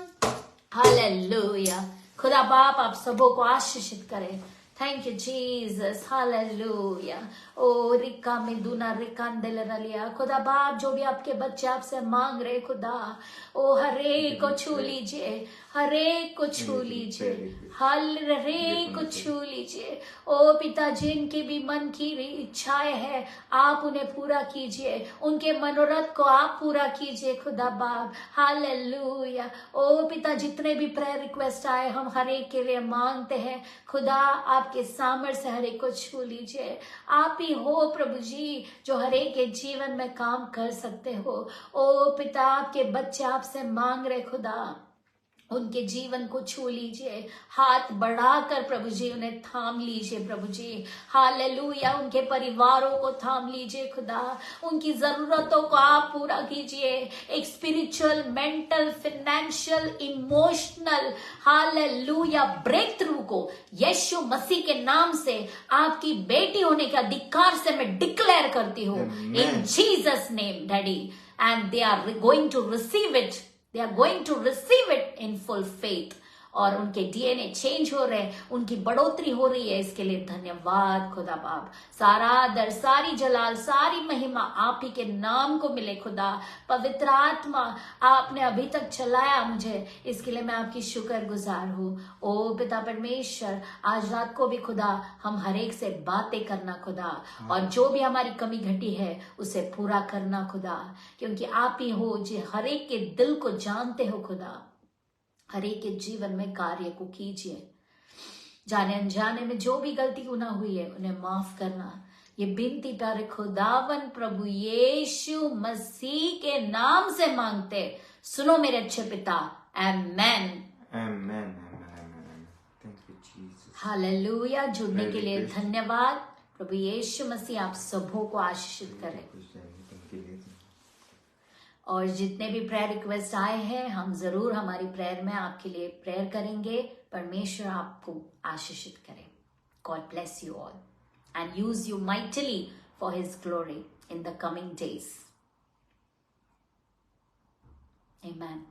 [SPEAKER 1] हालेलुया, खुदा बाप आप सबों को आशीषित करे। Thank you Jesus, hallelujah. ओ रिका में दूना रिकांदेल रलिया, खुदा बाप जो भी आपके बच्चे आपसे मांग रहे खुदा, ओ हरेक को छू लीजिए, हरेक को छू लीजिए, हरेक को छू लीजिए। ओ पिता, जिनकी भी मन की इच्छाएं है आप उन्हें पूरा कीजिए, उनके मनोरथ को आप पूरा कीजिए खुदा बाप। हालेलुया। ओ पिता, जितने भी प्रेयर रिक्वेस्ट आए हम हरेक के लिए मांगते हैं खुदा, आपके सामर्थ्य से हरेक को छू लीजिए। आप ही हो प्रभु जी जो हरेक के जीवन में काम कर सकते हो। ओ पिता, आपके बच्चे आपसे मांग रहे खुदा, उनके जीवन को छू लीजिए, हाथ बढ़ाकर प्रभु जी उन्हें थाम लीजिए प्रभु जी। हालेलुया, उनके परिवारों को थाम लीजिए खुदा, उनकी जरूरतों को आप पूरा कीजिए, एक spiritual, mental, financial, emotional hallelujah breakthrough को यीशु मसीह के नाम से आपकी बेटी होने के अधिकार से मैं डिक्लेयर करती हूँ in Jesus name daddy, and they are going to receive it, they are going to receive it in full faith, और उनके डीएनए चेंज हो रहे हैं, उनकी बढ़ोतरी हो रही है। इसके लिए धन्यवाद खुदा बाप। सारा आदर, सारी जलाल, सारी महिमा आप ही के नाम को मिले खुदा। पवित्र आत्मा, आपने अभी तक चलाया मुझे, इसके लिए मैं आपकी शुक्रगुजार हूँ। ओ पिता परमेश्वर, आज रात को भी खुदा हम हरेक से बातें करना खुदा, और जो भी हमारी कमी घटी है उसे पूरा करना खुदा, क्योंकि आप ही हो जो हरेक के दिल को जानते हो खुदा। हरेक के जीवन में कार्य को कीजिए, जाने अनजाने में जो भी गलती गुनाह हुई है उन्हें माफ करना। ये बिनती प्यारे खुदावन प्रभु यीशु मसीह के नाम से मांगते, सुनो मेरे अच्छे पिता, आमेन।
[SPEAKER 2] Amen. Amen. Amen. Thank you, Jesus.
[SPEAKER 1] Hallelujah. जुड़ने के लिए धन्यवाद। प्रभु यीशु मसीह आप सबों को आशीषित करें। और जितने भी प्रेयर रिक्वेस्ट आए हैं, हम जरूर हमारी प्रेयर में आपके लिए प्रेयर करेंगे। परमेश्वर आपको आशीषित करे। God bless you all and use you mightily for his glory in the coming days. Amen.